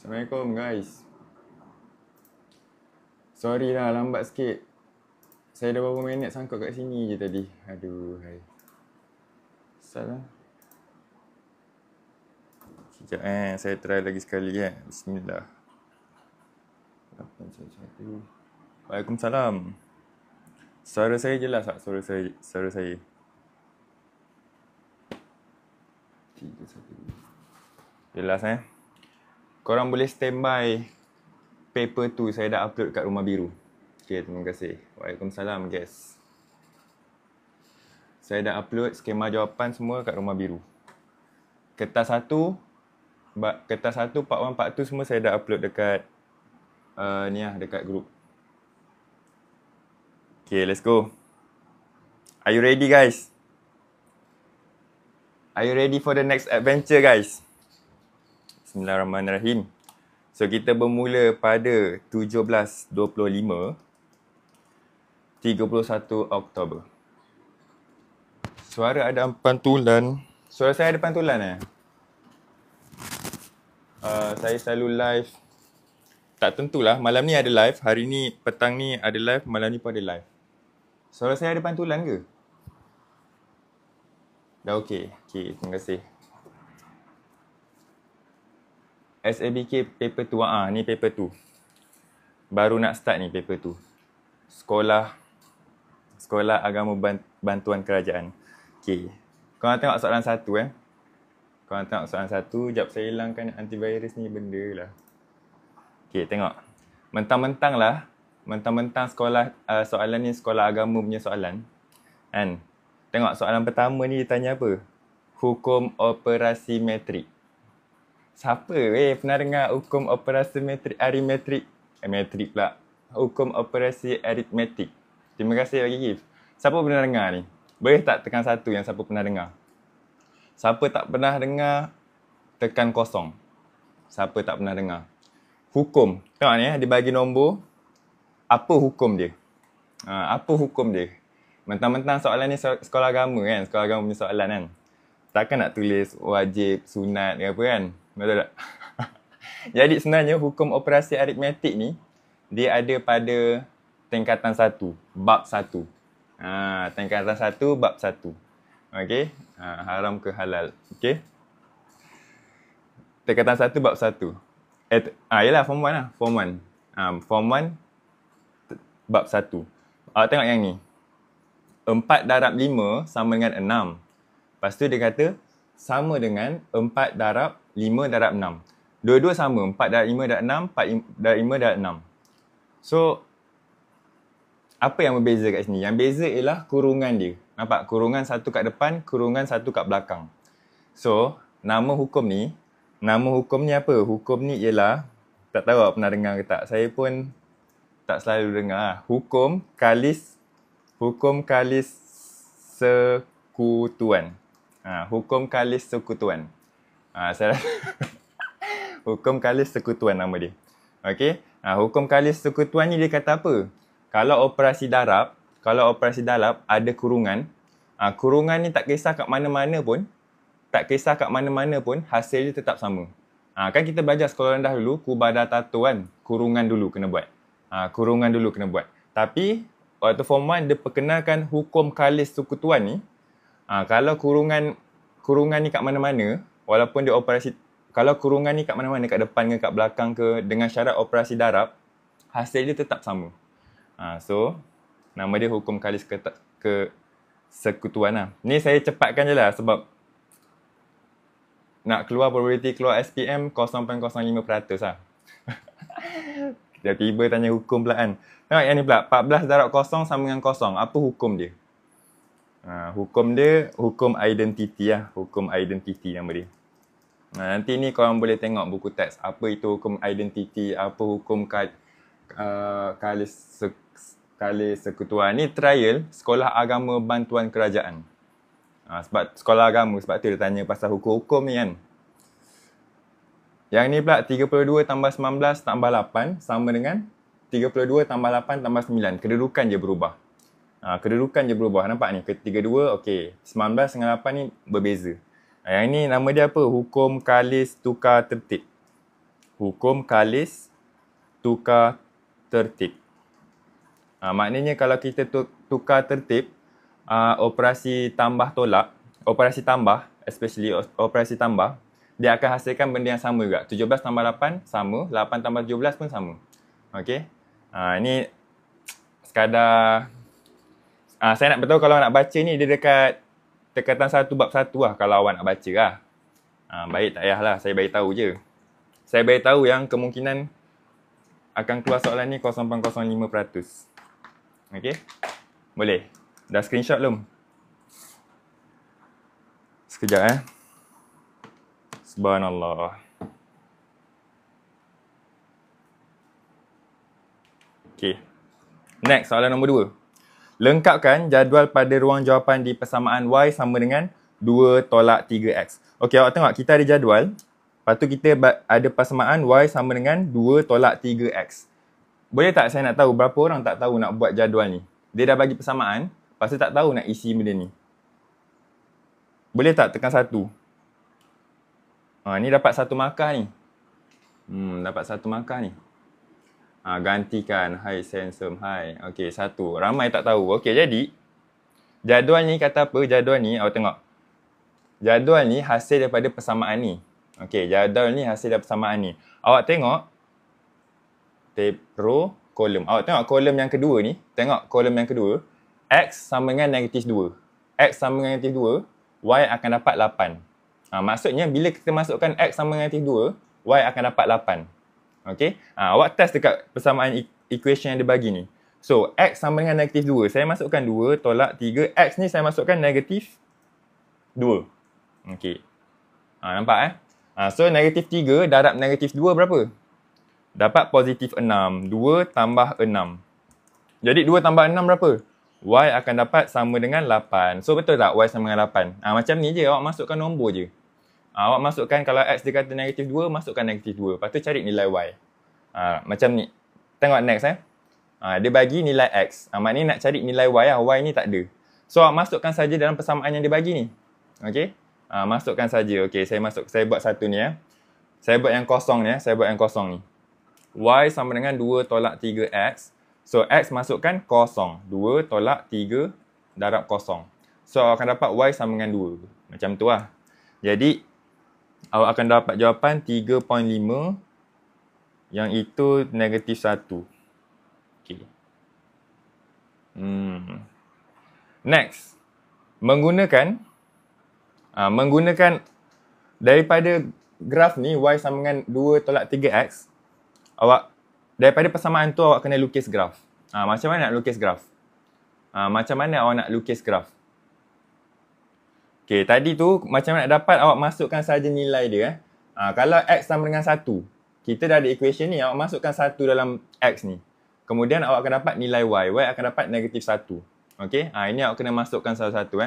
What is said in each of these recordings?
Assalamualaikum guys. Sorry lah lambat sikit. Saya dah berapa minit sangkut kat sini je tadi. Aduh, hai. Salah. Sekejap saya try lagi sekali Bismillah. 811. Waalaikumsalam. Suara saya jelas tak? Suara saya. 312. Jelas Korang boleh standby paper tu, saya dah upload kat Rumah Biru. Okay, terima kasih. Waalaikumsalam guys. Saya dah upload skema jawapan semua kat Rumah Biru. Kertas 1, part 1, part 2 semua saya dah upload dekat dekat group. Okay, let's go. Are you ready guys? Are you ready for the next adventure guys? Bismillahirrahmanirrahim. So kita bermula pada 17.25 31 Oktober. Suara ada pantulan. Suara saya ada pantulan saya selalu live. Tak tentulah, malam ni ada live, hari ni petang ni ada live, malam ni pun ada live. Suara saya ada pantulan ke? Dah okey. Okey, terima kasih. SABK paper 2. Ni paper 2. Baru nak start ni paper 2. Sekolah Agama Bantuan Kerajaan. Okey. Korang tengok soalan 1 Korang tengok soalan 1. Sekejap saya hilangkan antivirus ni benda lah. Okey, tengok. Mentang-mentang soalan ni sekolah agama punya soalan. Kan? Tengok soalan pertama ni dia tanya apa? Hukum operasi metrik. Siapa pernah dengar hukum operasi aritmetik? Metrik pula. Hukum operasi aritmetik. Terima kasih bagi gift. Siapa pernah dengar ni? Boleh tak tekan 1 yang siapa pernah dengar? Siapa tak pernah dengar, tekan 0. Siapa tak pernah dengar? Hukum. Tengok ni dia bagi nombor. Apa hukum dia? Apa hukum dia? Mentang-mentang soalan ni sekolah agama kan? Sekolah agama punya soalan kan? Takkan nak tulis wajib, sunat ke apa kan? Betul tak? Jadi sebenarnya hukum operasi aritmetik ni dia ada pada tingkatan 1, bab 1. Tingkatan 1, bab 1. Okey? Haram ke halal. Okey? Tingkatan 1, bab 1. Yalah, form 1 lah. Form 1. Form 1, bab 1. Tengok yang ni. 4 darab 5 sama dengan 6. Lepas tu dia kata sama dengan 4 darab 5 darab 6. Dua-dua sama. 4 darab 5 darab 6, 4 darab 5 darab 6. So, apa yang berbeza kat sini? Yang beza ialah kurungan dia. Nampak? Kurungan 1 kat depan, kurungan 1 kat belakang. So, nama hukum ni apa? Hukum ni ialah, tak tahu pernah dengar ke tak. Saya pun tak selalu dengar. Hukum kalis sekutuan. Hukum kalis sekutuan. Hukum kalis sekutuan nama dia. Okey. Hukum kalis sekutuan ni dia kata apa? Kalau operasi darab ada kurungan, kurungan ni tak kisah kat mana-mana pun, hasil dia tetap sama. Kan kita belajar sekolah rendah dulu, kubadatato kan, kurungan dulu kena buat. Tapi waktu form 1 dia perkenalkan hukum kalis sekutuan ni. Kalau kurungan ni kat mana-mana, walaupun dia operasi, kalau kurungan ni kat mana-mana, kat depan ke kat belakang ke, dengan syarat operasi darab, hasil dia tetap sama. So, nama dia hukum kalis sekutuan lah. Ni saya cepatkan je lah sebab nak keluar probability keluar SPM 0.05% lah. Tiba-tiba tanya hukum pula kan. Tengok yang ni pula, 14 darab 0 sama dengan 0. Apa hukum dia? Hukum dia, hukum identiti lah. Hukum identiti nama dia. Nanti ni korang boleh tengok buku teks. Apa itu hukum identiti, apa hukum kalis sekutuan. Ni trial sekolah agama bantuan kerajaan. Sebab sekolah agama, sebab tu dia tanya pasal hukum-hukum ni kan. Yang ni pula 32 tambah 19 tambah 8 sama dengan 32 tambah 8 tambah 9. Kedudukan je berubah. Nampak ni? 32, okey. 19 dengan 8 ni berbeza. Yang ni nama dia apa? Hukum kalis tukar tertib. Hukum Kalis tukar tertib. Maknanya kalau kita tukar tertib, operasi tambah tolak, operasi tambah, especially operasi tambah, dia akan hasilkan benda yang sama juga. 17 tambah 8 sama, 8 tambah 17 pun sama. Okey. Ini sekadar saya nak beritahu kalau nak baca ni dia dekat tekatan 1 bab 1 lah kalau awak nak baca lah. Baik, tak payahlah, saya beritahu je. Saya beritahu yang kemungkinan akan keluar soalan ni 0.05%. Okey? Boleh? Dah screenshot belum? Sekejap Subhanallah. Okey. Next, soalan nombor 2. Lengkapkan jadual pada ruang jawapan di persamaan Y sama dengan 2 tolak 3X. Okey, awak tengok kita ada jadual. Lepas tu kita ada persamaan Y sama dengan 2 tolak 3X. Boleh tak saya nak tahu berapa orang tak tahu nak buat jadual ni? Dia dah bagi persamaan, lepas tu tak tahu nak isi benda ni. Boleh tak tekan 1? Ni dapat 1 markah ni. Dapat 1 markah ni. Gantikan. Hai Sensum. Hai. Okey, 1. Ramai tak tahu. Okey, jadi jadual ni kata apa? Jadual ni, awak tengok. Jadual ni hasil daripada persamaan ni. Okey, jadual ni hasil daripada persamaan ni. Awak tengok row, kolom. Awak tengok kolom yang kedua ni. Tengok kolom yang kedua. X sama dengan negatif 2. X sama dengan negatif 2. Y akan dapat 8. Maksudnya bila kita masukkan X sama dengan negatif 2, Y akan dapat 8. Okey. Awak test dekat persamaan equation yang dia bagi ni. So, X sama dengan negatif 2. Saya masukkan 2 tolak 3. X ni saya masukkan negatif 2. Okey. Nampak So, negatif 3 darab negatif 2 berapa? Dapat positif 6. 2 tambah 6. Jadi 2 tambah 6 berapa? Y akan dapat sama dengan 8. So betul tak Y sama dengan 8? Macam ni je, awak masukkan nombor je. Awak masukkan kalau X dia kata negatif 2, masukkan negatif 2. Lepas tu cari nilai Y. Macam ni. Tengok next dia bagi nilai X. Maknanya nak cari nilai Y lah. Y ni tak ada. So awak masukkan saja dalam persamaan yang dia bagi ni. Okey? Masukkan saja. Okey, saya buat satu ni Saya buat yang kosong ni Saya buat yang kosong ni. Y sama dengan 2 tolak 3X. So, X masukkan kosong. 2 tolak 3 darab kosong. So, awak akan dapat Y sama dengan 2. Macam tu lah. Jadi, awak akan dapat jawapan 3.5 yang itu negatif 1. Okay. Next. Menggunakan daripada graf ni Y sama dengan 2 tolak 3X. Awak daripada persamaan tu awak kena lukis graf. Macam mana nak lukis graf? Macam mana awak nak lukis graf? Okey, tadi tu macam mana nak dapat, awak masukkan saja nilai dia. Kalau X sama dengan 1, kita dah ada equation ni, awak masukkan 1 dalam X ni. Kemudian awak akan dapat nilai Y. Y akan dapat negatif 1. Okey, ini awak kena masukkan satu-satu.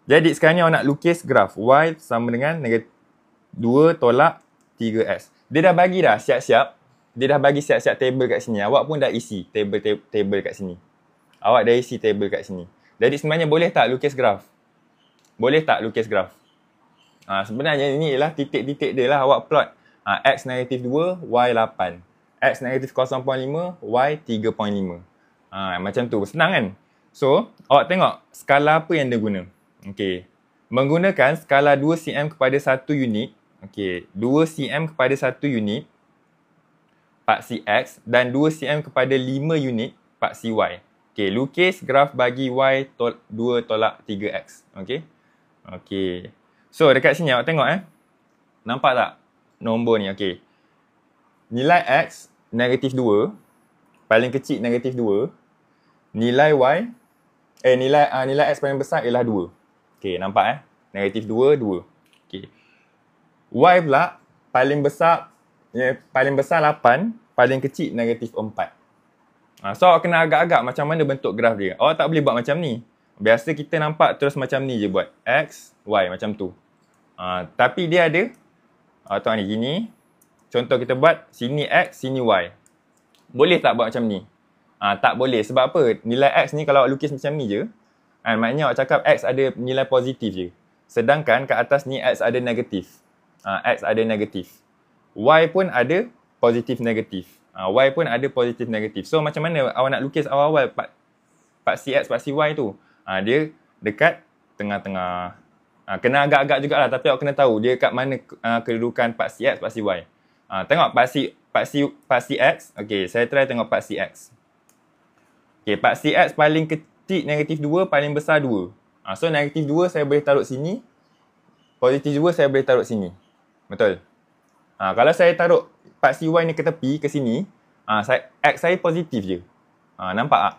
Jadi sekarang ni awak nak lukis graf. Y sama dengan 2 tolak 3X. Dia dah bagi dah siap-siap. Dia dah bagi siap-siap table kat sini. Awak pun dah isi table kat sini. Awak dah isi table kat sini. Jadi sebenarnya boleh tak lukis graf? Boleh tak lukis graf? Sebenarnya ini ialah titik-titik dia lah awak plot. X negatif 2, Y 8. X negatif 0.5, Y 3.5. Macam tu. Senang kan? So, awak tengok skala apa yang dia guna. Okey. Menggunakan skala 2 cm kepada 1 unit. Okey, 2 cm kepada 1 unit paksi X dan 2 cm kepada 5 unit paksi Y. Okey, lukis graf bagi Y 2 tolak 3X. Okey. Okey. So, dekat sini awak tengok Nampak tak nombor ni? Okey. Nilai X negatif 2. Paling kecil negatif 2. Nilai Y nilai X paling besar ialah 2. Okey, nampak Negatif 2, 2. Okey. Y pula paling besar 8, paling kecil negatif 4. So awak kena agak-agak macam mana bentuk graf dia. Awak tak boleh buat macam ni. Biasa kita nampak terus macam ni je buat. X, Y macam tu. Tapi dia ada tengok ni gini. Contoh kita buat sini X, sini Y. Boleh tak buat macam ni? Tak boleh. Sebab apa? Nilai X ni kalau awak lukis macam ni je, maknanya awak cakap X ada nilai positif je. Sedangkan kat atas ni X ada negatif. X ada negatif. Y pun ada positif negatif. Y pun ada positif negatif. So macam mana awak nak lukis awal-awal part CX, part CY tu? Dia dekat tengah-tengah. Kena agak-agak jugalah, tapi awak kena tahu dia kat mana kedudukan part CX, part CY. Tengok part CX. Okay, saya try tengok part CX. Okay, part CX paling kecil negatif 2, paling besar 2. So negatif 2 saya boleh taruh sini. Positif 2 saya boleh taruh sini. Betul? Kalau saya taruh part CY ni ke tepi, ke sini, X saya positif je. Nampak tak?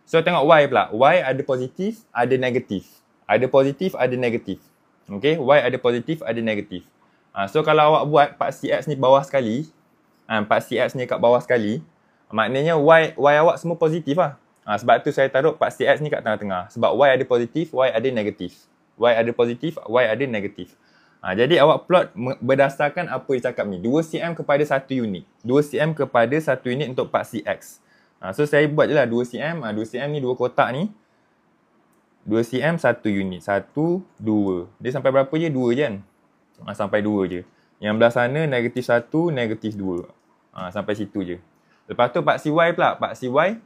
So tengok Y pula. Y ada positif, ada negatif. Ada positif, ada negatif. Okay, Y ada positif, ada negatif. So kalau awak buat part CX ni bawah sekali, part CX ni kat bawah sekali, maknanya Y awak semua positif lah. Sebab tu saya taruh part CX ni kat tengah-tengah. Sebab Y ada positif, Y ada negatif. Y ada positif, Y ada negatif. Jadi awak plot berdasarkan apa yang cakap ni. 2 cm kepada 1 unit. 2 cm kepada 1 unit untuk part CX. So saya buat je lah 2 cm. 2 cm ni 2 kotak ni. 2 cm 1 unit. 1, 2. Dia sampai berapa je? 2 je kan? Sampai 2 je. Yang belah sana negatif 1, negatif 2. Sampai situ je. Lepas tu part CY pula. Part CY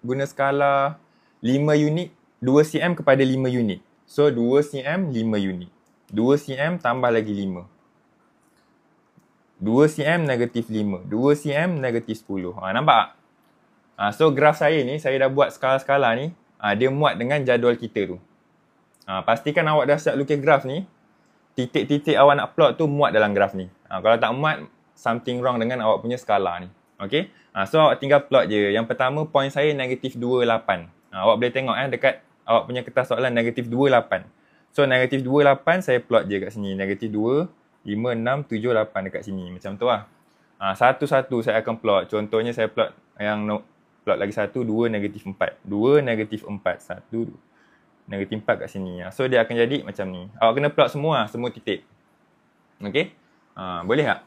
guna skala 5 unit. 2 cm kepada 5 unit. So 2 cm 5 unit. 2 cm tambah lagi 5. 2 cm negatif 5. 2 cm negatif 10. Nampak tak? So graf saya ni, saya dah buat skala-skala ni. Dia muat dengan jadual kita tu. Pastikan awak dah siap lukis graf ni. Titik-titik awak nak plot tu muat dalam graf ni. Kalau tak muat, something wrong dengan awak punya skala ni. Okay? So awak tinggal plot je. Yang pertama point saya negatif 28. Awak boleh tengok dekat awak punya kertas soalan negatif 28. So negatif 28 saya plot je kat sini. Negatif 2, 5, 6, 7, 8 dekat sini. Macam tu lah. Satu-satu saya akan plot. Contohnya saya plot yang plot lagi 1, 2, negatif 4. 2, negatif 4. 1, negatif 4 kat sini. So dia akan jadi macam ni. Awak kena plot semua titik. Okay? Boleh tak?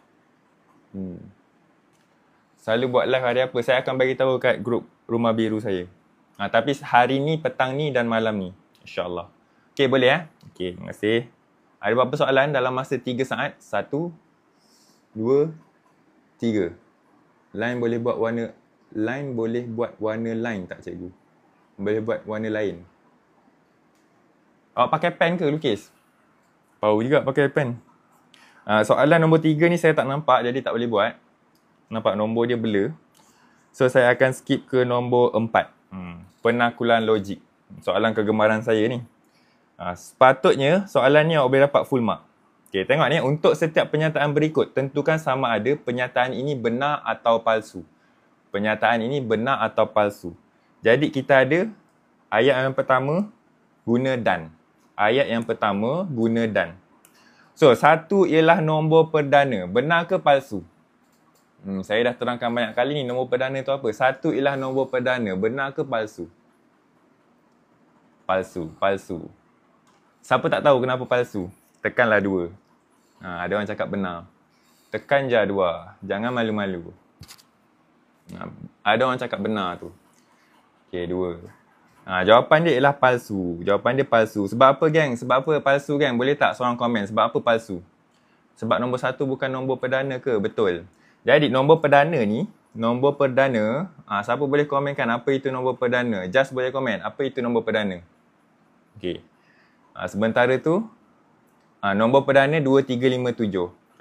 Selalu buat live hari apa? Saya akan bagi tahu kat grup Rumah Biru saya. Tapi hari ni, petang ni dan malam ni. InsyaAllah. Okay, boleh Okay, terima kasih. Ada berapa soalan dalam masa 3 saat? 1, 2, 3. Line boleh buat warna line tak cikgu? Boleh buat warna lain. Awak pakai pen ke lukis? Tahu juga pakai pen. Soalan nombor 3 ni saya tak nampak, jadi tak boleh buat. Nampak nombor dia blur. So saya akan skip ke nombor 4. Penakulan logik. Soalan kegemaran saya ni. Sepatutnya soalan ni awak boleh dapat full mark. Okay, tengok ni. Untuk setiap pernyataan berikut, tentukan sama ada pernyataan ini benar atau palsu. Pernyataan ini benar atau palsu. Jadi kita ada ayat yang pertama, guna dan. Ayat yang pertama, guna dan. So, 1 ialah nombor perdana. Benar ke palsu? Saya dah terangkan banyak kali ni nombor perdana tu apa. 1 ialah nombor perdana. Benar ke palsu? Palsu. Siapa tak tahu kenapa palsu? Tekanlah 2. Ada orang cakap benar. Tekan je 2. Jangan malu-malu. Ada orang cakap benar tu. Okay, 2. Jawapan dia ialah palsu. Jawapan dia palsu. Sebab apa geng? Sebab apa palsu geng? Boleh tak seorang komen? Sebab apa palsu? Sebab nombor 1 bukan nombor perdana ke? Betul. Jadi nombor perdana ni, siapa boleh komenkan apa itu nombor perdana? Just boleh komen, apa itu nombor perdana? Okey. Sementara tu, nombor perdana 2357.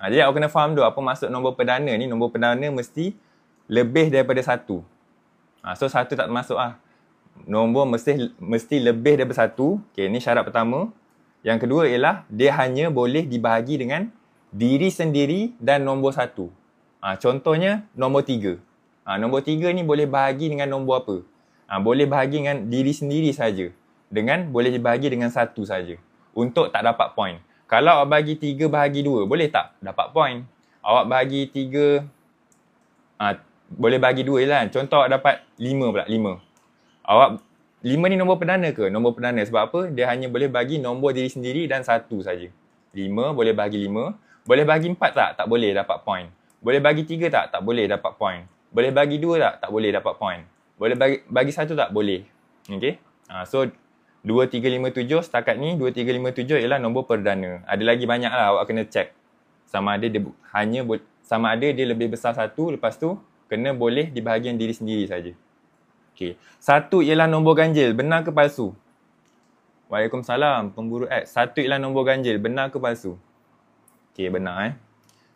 Jadi awak kena faham dulu apa maksud nombor perdana ni. Nombor perdana mesti lebih daripada 1. So 1 tak termasuk Nombor mesti lebih daripada 1. Okey, ni syarat pertama. Yang kedua ialah dia hanya boleh dibahagi dengan diri sendiri dan nombor 1. Contohnya nombor 3. Nombor 3 ni boleh bahagi dengan nombor apa? Boleh bahagi dengan diri sendiri saja. Boleh dibahagi dengan 1 saja. Untuk tak dapat point. Kalau awak bagi 3 bahagi 2, boleh tak? Dapat point. Awak bagi 3, boleh bagi 2 je lah. Contoh awak dapat 5 pula, 5. 5 ni nombor perdana ke? Nombor perdana. Sebab apa? Dia hanya boleh bagi nombor diri sendiri dan 1 saja. 5, boleh bagi 5. Boleh bagi 4 tak? Tak boleh dapat point. Boleh bagi 3 tak? Tak boleh dapat point. Boleh bagi 2 tak? Tak boleh dapat point. Boleh bagi 1 tak? Boleh. Okay? So, 2357 setakat ni, 2357 ialah nombor perdana. Ada lagi banyak lah awak kena check. Sama ada dia sama ada dia lebih besar 1, lepas tu kena boleh di bahagian diri sendiri saja. Okey. 1 ialah nombor ganjil, benar ke palsu? Waalaikumsalam, pemburu X. 1 ialah nombor ganjil, benar ke palsu? Okey, benar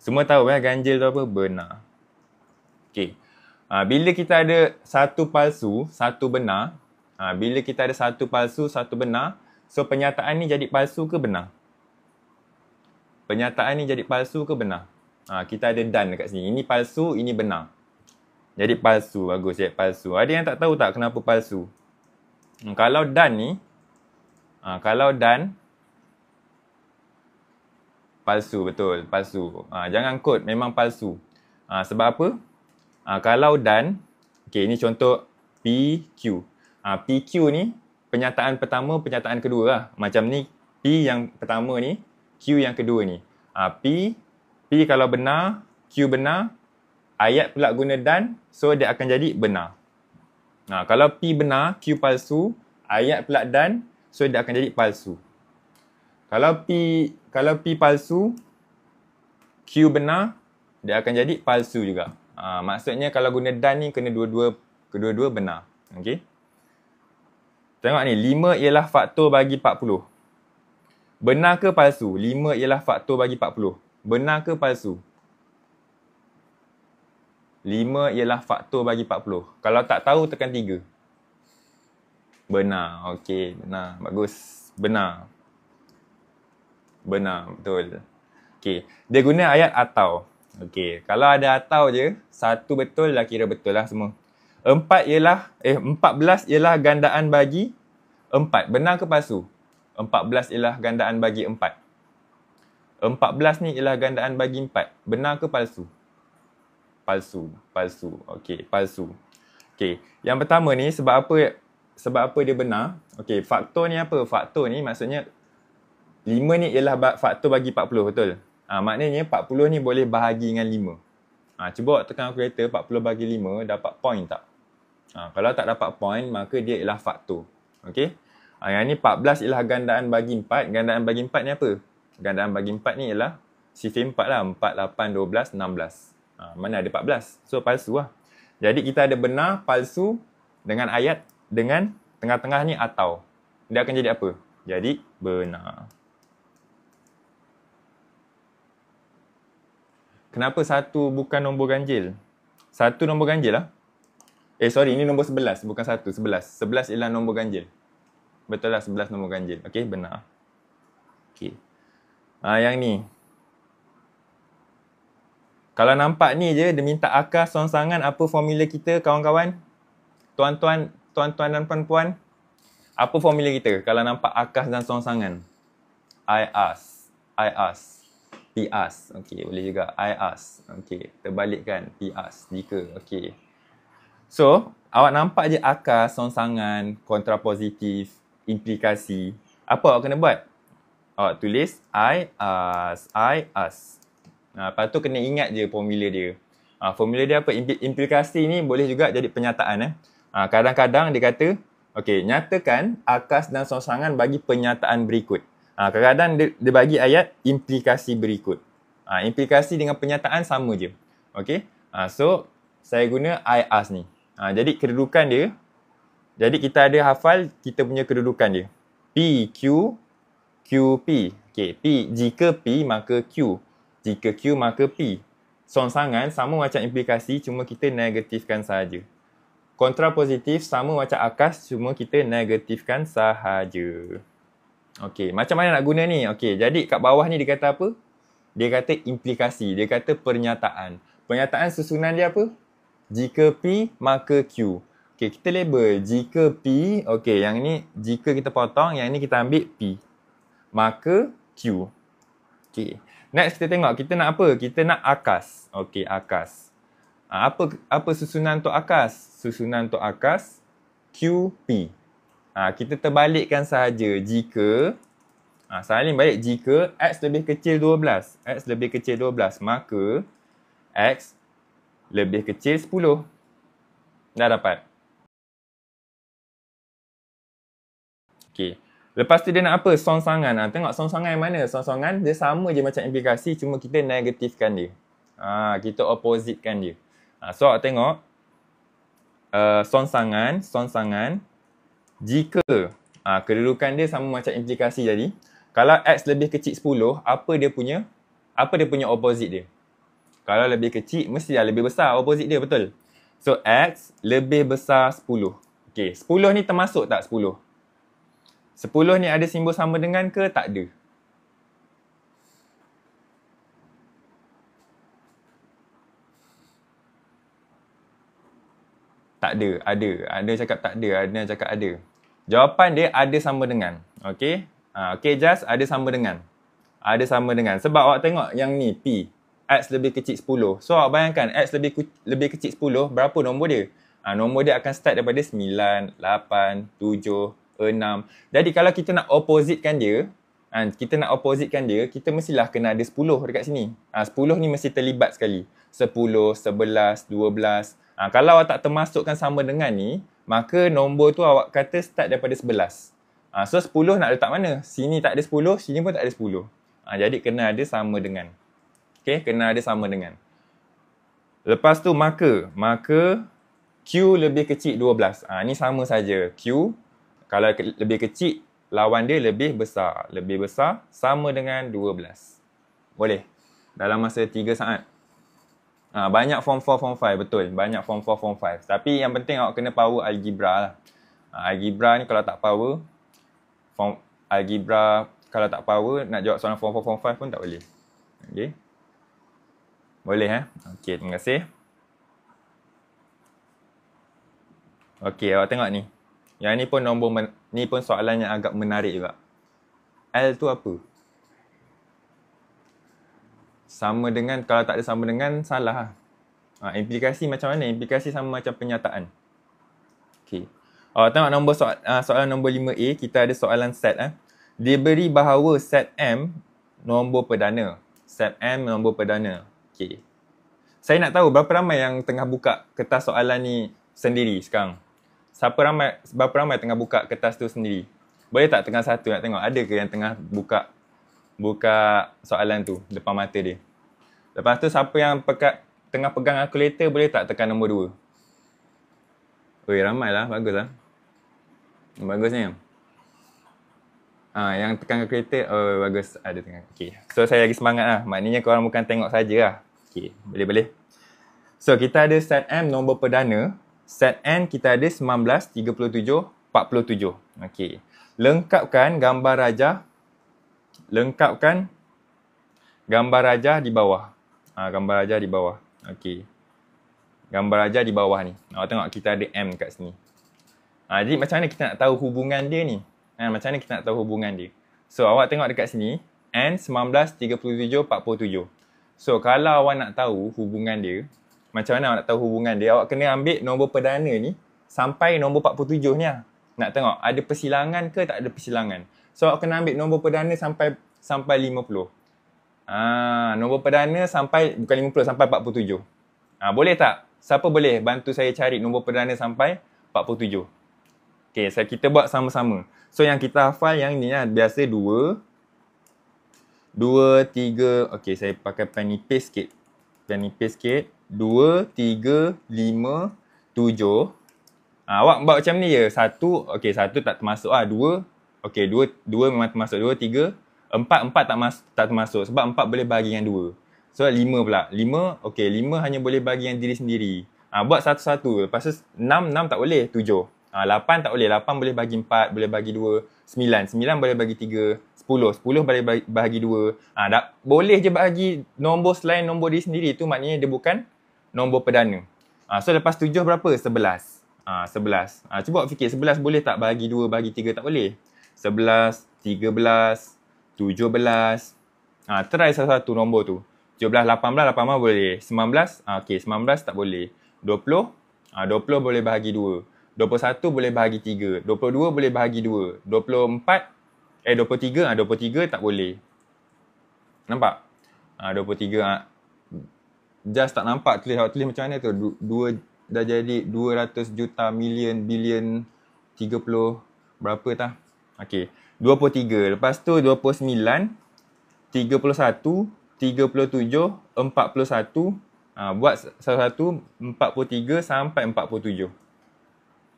Semua tahu ganjil tu apa? Benar. Okey. Bila kita ada 1 palsu, 1 benar, bila kita ada 1 palsu, 1 benar, so penyataan ni jadi palsu ke benar? Penyataan ni jadi palsu ke benar? Kita ada dan dekat sini. Ini palsu, ini benar. Jadi palsu. Bagus, jadi palsu. Ada yang tak tahu tak kenapa palsu? Kalau dan ni, kalau dan, palsu, betul. Palsu. Jangan kod, memang palsu. Sebab apa? Kalau dan, okay, ini contoh PQ. PQ ni, penyataan pertama, penyataan kedua lah. Macam ni, P yang pertama ni, Q yang kedua ni. P kalau benar, Q benar, ayat pula guna dan, so dia akan jadi benar. Kalau P benar, Q palsu, ayat pula dan, so dia akan jadi palsu. Kalau P palsu, Q benar, dia akan jadi palsu juga. Maksudnya kalau guna dan ni, kena kedua-dua benar. Okay? Tengok ni, 5 ialah faktor bagi 40. Benar ke palsu? 5 ialah faktor bagi 40. Benar ke palsu? 5 ialah faktor bagi 40. Kalau tak tahu, tekan 3. Benar. Okey, benar. Bagus. Benar. Benar, betul. Okey, dia guna ayat atau. Okey, kalau ada atau je, 1 betul dah kira betul lah semua. 14 ialah gandaan bagi 4. Benar ke palsu? 14 ialah gandaan bagi 4. 14 ni ialah gandaan bagi 4. Benar ke palsu? Palsu. Palsu. Okey, palsu. Okey, yang pertama ni sebab apa dia benar? Okey, faktor ni apa? Faktor ni maksudnya 5 ni ialah faktor bagi 40, betul? Maknanya 40 ni boleh bahagi dengan 5. Cuba tekan kalkulator, 40 bagi 5 dapat point tak? Kalau tak dapat point, maka dia ialah faktor. Okey? Yang ni 14 ialah gandaan bagi 4. Gandaan bagi 4 ni apa? Gandaan bagi 4 ni ialah sifir 4 lah. 4, 8, 12, 16. Mana ada 14? So, palsu lah. Jadi, kita ada benar, palsu dengan ayat, dengan tengah-tengah ni atau. Dia akan jadi apa? Jadi, benar. Kenapa 1 bukan nombor ganjil? 1 nombor ganjil lah. Sorry, ini nombor 11. Bukan 1, 11. 11 ialah nombor ganjil. Betul lah, 11 nombor ganjil. Okey, benar. Okey. Yang ni. Kalau nampak ni je, dia minta akar songsangan apa formula kita, kawan-kawan? Tuan-tuan dan puan-puan? Apa formula kita kalau nampak akas dan songsangan? I ask. P ask. Okey, boleh juga. I ask. Okey, terbalikkan. P ask. Jika. Okey. So, awak nampak je akar, songsangan, kontrapositif, implikasi. Apa awak kena buat? Awak tulis I ask. Lepas tu kena ingat je formula dia. Formula dia apa? Implikasi ni boleh juga jadi penyataan. Kadang-kadang dia kata, okey, nyatakan akas dan songsangan bagi penyataan berikut. Kadang-kadang dia bagi ayat implikasi berikut. Implikasi dengan penyataan sama je. Okey? So, saya guna I ask ni. Jadi kedudukan dia, jadi kita ada hafal kita punya kedudukan dia. P, Q, Q, P. Okey, P, jika P maka Q. Jika Q maka P. Songsangan sama macam implikasi, cuma kita negatifkan sahaja. Kontrapositif sama macam akas, cuma kita negatifkan sahaja. Okey, macam mana nak guna ni? Okey, jadi kat bawah ni dia kata apa? Dia kata implikasi, dia kata pernyataan. Pernyataan susunan dia apa? Jika P, maka Q. Okey, kita label jika P, okey, yang ni jika kita potong, yang ni kita ambil P. Maka Q. Okey. Next kita tengok, kita nak apa? Kita nak akas. Okey, akas. Apa susunan untuk akas? Susunan untuk akas QP. Kita terbalikkan sahaja jika salin balik jika X lebih kecil 12. X lebih kecil 12, maka X lebih kecil 10. Dah dapat. Okey. Lepas tu dia nak apa? Songsangan. Tengok songsangan mana? Songsangan dia sama je macam implikasi, cuma kita negatifkan dia. Kita oppositekan dia. So awak tengok songsangan jika kedudukan dia sama macam implikasi tadi. Kalau X lebih kecil 10, apa dia punya opposite dia? Kalau lebih kecil, mesti lebih besar opposite dia, betul? So X lebih besar 10. Okay, 10 ni termasuk tak 10? 10 ni ada simbol sama dengan ke? Tak ada. Tak ada. Ada. Ada cakap tak ada. Ada yang cakap ada. Jawapan dia ada sama dengan. Okay. Okay, just ada sama dengan. Ada sama dengan. Sebab awak tengok yang ni, P. X lebih kecil 10. So, awak bayangkan X lebih kecil 10, berapa nombor dia? Nombor dia akan start daripada 9, 8, 7, 6. Jadi, kalau kita nak oppositekan dia, kita mestilah kena ada 10 dekat sini. 10 ni mesti terlibat sekali. 10, 11, 12. Kalau awak tak termasukkan sama dengan ni, maka nombor tu awak kata start daripada 11. So 10 nak letak mana? Sini tak ada 10, sini pun tak ada 10. Jadi kena ada sama dengan. Okay, kena ada sama dengan. Lepas tu maka Q lebih kecil 12. Ni sama saja. Q kalau lebih kecil, lawan dia lebih besar. Lebih besar sama dengan 12. Boleh? Dalam masa 3 saat. Banyak form 4, form 5. Betul. Banyak form 4, form 5. Tapi yang penting awak kena power algebra lah. Algebra ni kalau tak power, algebra kalau tak power, nak jawab soalan form 4, form 5 pun tak boleh. Okay. Boleh Okay, terima kasih. Okay, awak tengok ni. Yang ni pun ni pun soalan yang agak menarik juga. L tu apa? Sama dengan, kalau tak ada sama dengan, salah lah. Implikasi macam mana? Implikasi sama macam penyataan. Okay. Tengok nombor soalan nombor 5A, kita ada soalan set. Diberi bahawa set M nombor perdana. Set M nombor perdana. Okay. Saya nak tahu berapa ramai yang tengah buka kertas soalan ni sendiri sekarang? Berapa ramai tengah buka kertas tu sendiri? Boleh tak tengah satu nak tengok? Ada ke yang tengah buka soalan tu depan mata dia? Lepas tu siapa yang tengah pegang kalkulator boleh tak tekan nombor 2? Ramai lah. Bagus lah. Bagusnya. Yang tekan kalkulator, bagus. Ada tengah. Okay. So saya lagi semangat lah. Maknanya korang bukan tengok saja lah. Okay. Boleh. So kita ada set M nombor perdana. Set N kita ada 19, 37, 47. Okay. Lengkapkan gambar rajah di bawah. Gambar rajah di bawah. Okey. Gambar rajah di bawah ni. Tengok kita ada M kat sini. Jadi macam mana kita nak tahu hubungan dia ni? Macam mana kita nak tahu hubungan dia? So awak tengok dekat sini. N 19, 37, 47. So kalau awak nak tahu hubungan dia, macam mana awak nak tahu hubungan dia? Awak kena ambil nombor perdana ni sampai nombor 47 ni lah. Nak tengok ada persilangan ke tak ada persilangan. So awak kena ambil nombor perdana sampai 50. Nombor perdana sampai, bukan 50, sampai 47. Boleh tak? Siapa boleh bantu saya cari nombor perdana sampai 47? Okay, kita buat sama-sama. So yang kita hafal yang ni lah, biasa 2, 3, okay saya pakai pen nipis sikit. 2, 3, 5, 7. Awak buat macam ni je. 1, okay 1 tak termasuk 2, okay 2 memang termasuk. 2, 3, 4 tak termasuk. Sebab 4 boleh bahagi dengan 2. So 5 pula. 5, okay 5 hanya boleh bahagi dengan diri sendiri. Buat satu-satu. Lepas tu 6 tak boleh. 7. 8 tak boleh. 8 boleh bahagi 4, boleh bahagi 2. 9 boleh bahagi 3. 10 boleh bahagi 2. Boleh je bahagi nombor selain nombor diri sendiri. Itu maknanya dia bukan nombor perdana. So lepas 7 berapa? 11. 11. Cuba fikir 11 boleh tak bahagi 2, bahagi 3? Tak boleh. 11, 13, 17. Try satu-satu nombor tu. 17, 18 boleh. 19, okey 19 tak boleh. 20, 20 boleh bahagi 2. 21 boleh bahagi 3. 22 boleh bahagi 2. 23, 23 tak boleh. Nampak? 23, just tak nampak tulis. Awak tulis macam mana tu? 2 dah jadi 200 juta, million, billion, 30, berapa tah? Okey. 23. Lepas tu 29, 31, 37, 41. Buat satu-satu 43 sampai 47.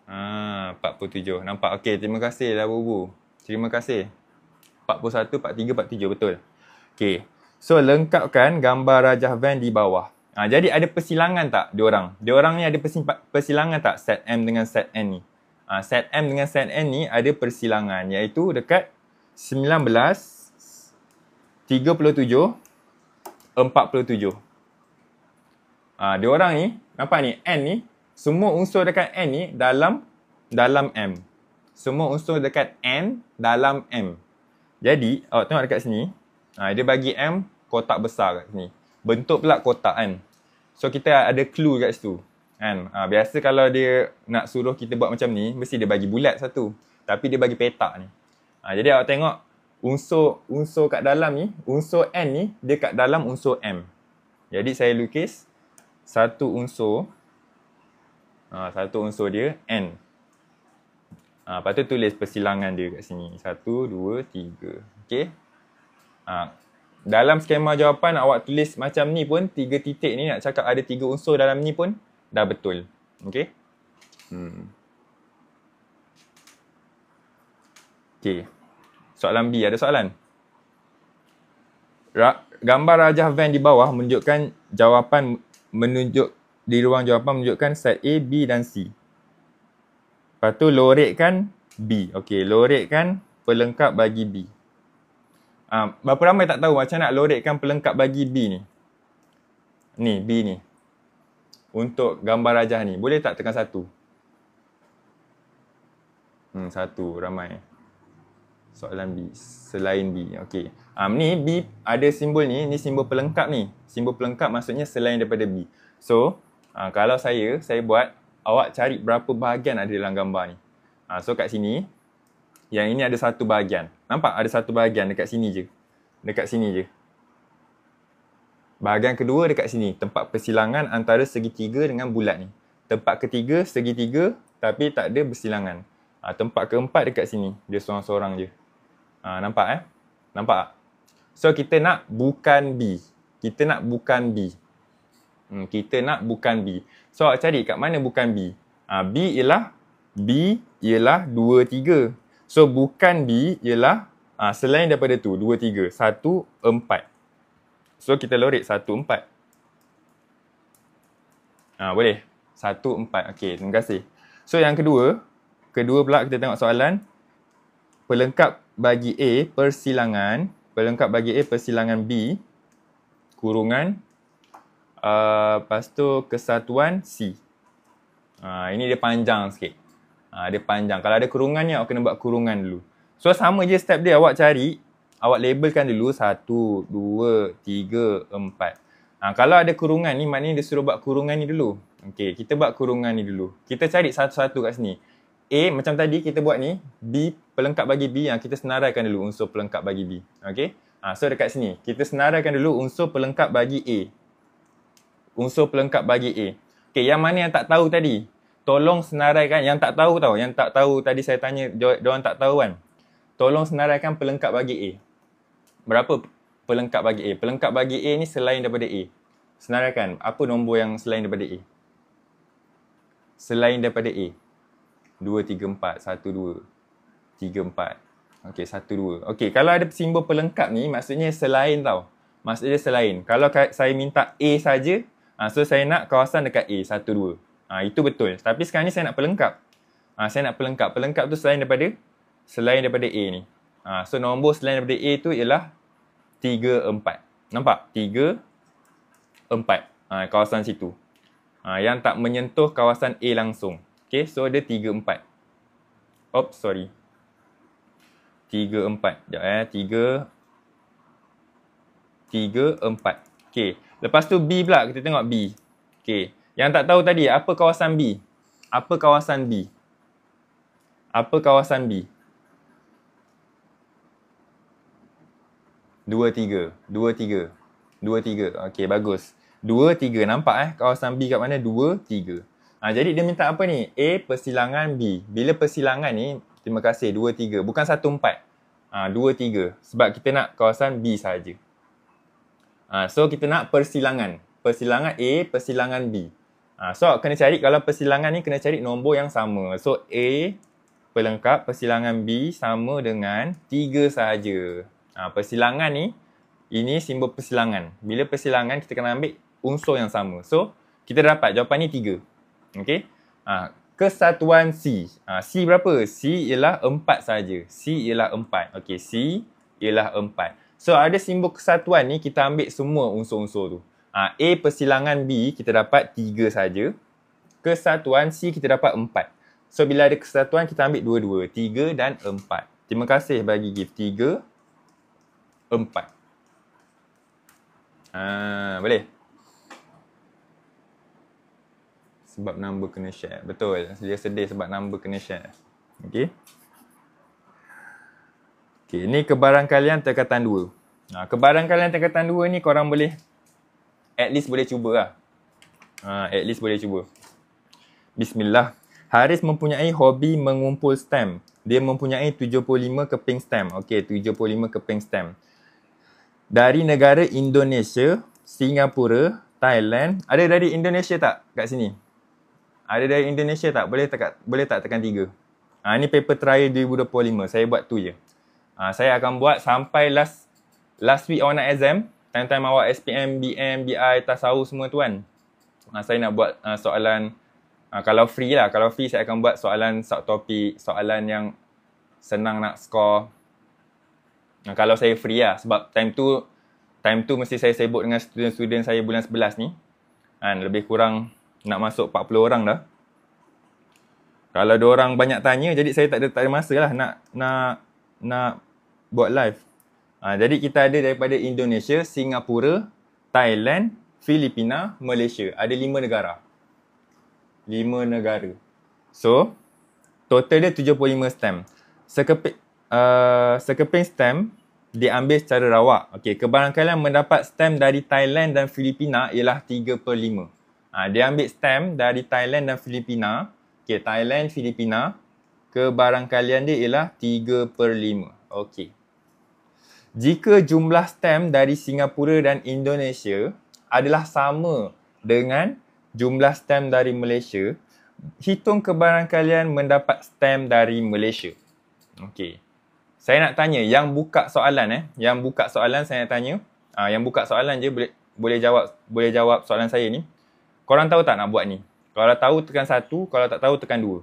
47. Nampak? Okey, terima kasih dah Bubu. Terima kasih. 41, 43, 47. Betul. Okey. So, lengkapkan gambar rajah van di bawah. Jadi ada persilangan tak diorang? Diorang ni ada persilangan tak set M dengan set N ni? Set M dengan set N ni ada persilangan, iaitu dekat 19, 37, 47. Diorang ni, nampak ni, N ni, semua unsur dekat N ni dalam M. Semua unsur dekat N dalam M. Jadi, awak tengok dekat sini, dia bagi M kotak besar kat sini. Bentuk pula kotak kan. So, kita ada clue kat situ. Kan? Biasa kalau dia nak suruh kita buat macam ni, mesti dia bagi bulat satu. Tapi dia bagi petak ni. Jadi awak tengok, unsur kat dalam ni, unsur N ni, dia kat dalam unsur M. Jadi saya lukis satu unsur dia N. Lepas tu tulis persilangan dia kat sini. 1, 2, 3. Okey. Dalam skema jawapan awak tulis macam ni pun, 3 titik ni nak cakap ada 3 unsur dalam ni pun dah betul. Okey. Okey. Soalan B, ada soalan? Gambar rajah van di bawah menunjukkan jawapan, di ruang jawapan menunjukkan set A, B dan C. Lepas tu lorekkan B. Okey, lorekkan pelengkap bagi B. Berapa ramai tak tahu macam nak lorekkan pelengkap bagi B ni? Ni, B ni. Untuk gambar rajah ni. Boleh tak tekan 1? 1, ramai. Soalan B. Selain B. Okey. Ni B ada simbol ni. Ni simbol pelengkap ni. Simbol pelengkap maksudnya selain daripada B. So, kalau saya buat, awak cari berapa bahagian ada dalam gambar ni. So, kat sini, yang ini ada satu bahagian. Nampak? Ada satu bahagian dekat sini je. Dekat sini je. Bahagian kedua dekat sini. Tempat persilangan antara segitiga dengan bulat ni. Tempat ketiga, segitiga tapi tak ada bersilangan. Tempat keempat dekat sini. Dia seorang-seorang je. Nampak Nampak tak? So, kita nak bukan B. Kita nak bukan B. Kita nak bukan B. So, awak cari kat mana bukan B? B ialah 2, 3. So, bukan B ialah selain daripada tu, 2, 3. 1, 4. So, kita lorek 1, 4. Boleh? 1, 4. Okey, terima kasih. So, yang kedua pula kita tengok soalan. Pelengkap bagi A persilangan. Pelengkap bagi A persilangan B. Kurungan. Lepas tu kesatuan C. Ini dia panjang sikit. Dia panjang. Kalau ada kurungan ni, awak kena buat kurungan dulu. So, sama je step dia. Awak cari. Awak labelkan dulu 1, 2, 3, 4. Kalau ada kurungan ni, maknanya dia suruh buat kurungan ni dulu. Okey, kita buat kurungan ni dulu. Kita cari satu-satu kat sini. A, macam tadi kita buat ni. B, pelengkap bagi B. Yang kita senaraikan dulu unsur pelengkap bagi B. Okey. So, dekat sini. Kita senaraikan dulu unsur pelengkap bagi A. Unsur pelengkap bagi A. Okey, yang mana yang tak tahu tadi? Tolong senaraikan. Yang tak tahu tau. Yang tak tahu tadi saya tanya, diorang tak tahu kan. Tolong senaraikan pelengkap bagi A. Berapa pelengkap bagi A? Pelengkap bagi A ni selain daripada A. Senaraikan. Apa nombor yang selain daripada A? Selain daripada A. 2, 3, 4. 1, 2. 3, 4. Okey, 1, 2. Okey, kalau ada simbol pelengkap ni, maksudnya selain tau. Maksudnya selain. Kalau saya minta A saja, so saya nak kawasan dekat A. 1, 2. Itu betul. Tapi sekarang ni saya nak pelengkap. Saya nak pelengkap. Pelengkap tu selain daripada A ni. So, nombor selain daripada A tu ialah 3, 4. Nampak? 3, 4. Kawasan situ. Yang tak menyentuh kawasan A langsung. Okay, so dia 3, 4. Oops, sorry. 3, 4. Sekejap 3, 4. Okay, lepas tu B pula. Kita tengok B. Okay, yang tak tahu tadi, apa kawasan B? Apa kawasan B? Apa kawasan B? 2, 3. 2, 3. 2, 3. Okey, bagus. 2, 3. Nampak kawasan B kat mana? 2, 3. Jadi dia minta apa ni? A persilangan B. Bila persilangan ni, Terima kasih, 2, 3. Bukan 1, 4. 2, 3. Sebab kita nak kawasan B sahaja. So, kita nak persilangan. Persilangan A, persilangan B. So, kena cari, kalau persilangan ni kena cari nombor yang sama. So, A pelengkap persilangan B sama dengan 3 sahaja. Persilangan ni, ini simbol persilangan. Bila persilangan, kita kena ambil unsur yang sama. So, kita dapat jawapan ni 3. Okay? Kesatuan C. C berapa? C ialah 4 sahaja. C ialah 4. Okay, C ialah 4. So, ada simbol kesatuan ni, kita ambil semua unsur-unsur tu. A persilangan B, kita dapat 3 sahaja. Kesatuan C, kita dapat 4. So, bila ada kesatuan, kita ambil dua-dua. 3 dan 4. Terima kasih bagi gift. 3, 4. Boleh? Sebab number kena share. Betul. Dia sedih sebab number kena share. Okay. Okay, ni kebarangkalian tingkatan 2. Kebarangkalian tingkatan 2 ni korang boleh, at least boleh cuba lah. At least boleh cuba. Bismillah. Haris mempunyai hobi mengumpul stamp. Dia mempunyai 75 keping stamp. Okay, 75 keping stamp. Dari negara Indonesia, Singapura, Thailand. Ada dari Indonesia tak kat sini? Ada dari Indonesia tak? Boleh tak tekan 3? Ni paper trial 2025. Saya buat tu je. Saya akan buat sampai last week awak nak exam. Time-time awak SPM, BM, BI, tasawuf semua tu kan. Saya nak buat soalan. Kalau free lah. Kalau free saya akan buat soalan subtopik. Soalan yang senang nak score. Kalau saya free lah. Sebab time tu mesti saya sibuk dengan student-student saya bulan 11 ni. Lebih kurang nak masuk 40 orang dah. Kalau diorang banyak tanya, jadi saya tak ada masa lah nak buat live. Jadi kita ada daripada Indonesia, Singapura, Thailand, Filipina, Malaysia. Ada 5 negara. 5 negara. So, total dia 75 stamp. Sekeping stamp diambil secara rawak. Okey, kebarangkalian mendapat stamp dari Thailand dan Filipina ialah 3/5. Dia ambil stamp dari Thailand dan Filipina. Okay, Thailand, Filipina. Kebarangkalian dia ialah 3/5. Okay. Jika jumlah stamp dari Singapura dan Indonesia adalah sama dengan jumlah stamp dari Malaysia, hitung kebarangkalian mendapat stamp dari Malaysia. Okay. Saya nak tanya, yang buka soalan Yang buka soalan saya nak tanya. Yang buka soalan je boleh jawab soalan saya ni. Korang tahu tak nak buat ni? Kalau tahu tekan 1, kalau tak tahu tekan 2.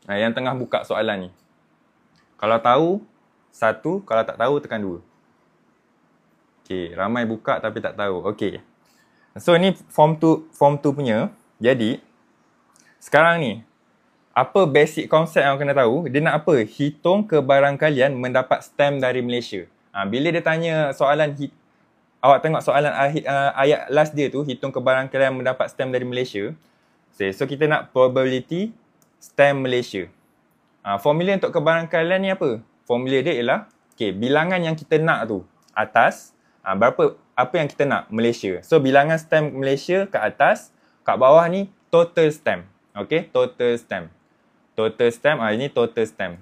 Yang tengah buka soalan ni. Kalau tahu 1, kalau tak tahu tekan 2. Okay, ramai buka tapi tak tahu. Okay. So ni form 2 punya. Jadi, sekarang ni, apa basic konsep yang kena tahu? Dia nak apa? Hitung kebarangkalian mendapat stamp dari Malaysia. Bila dia tanya soalan awak tengok soalan ayat last dia tu, hitung kebarangkalian mendapat stamp dari Malaysia. So, kita nak probability stamp Malaysia. Formula untuk kebarangkalian ni apa? Formula dia ialah, okay, bilangan yang kita nak tu, atas, apa yang kita nak? Malaysia. So, bilangan stamp Malaysia kat atas, kat bawah ni, total stamp. Okay, total stamp. Total stamp, ini total stamp.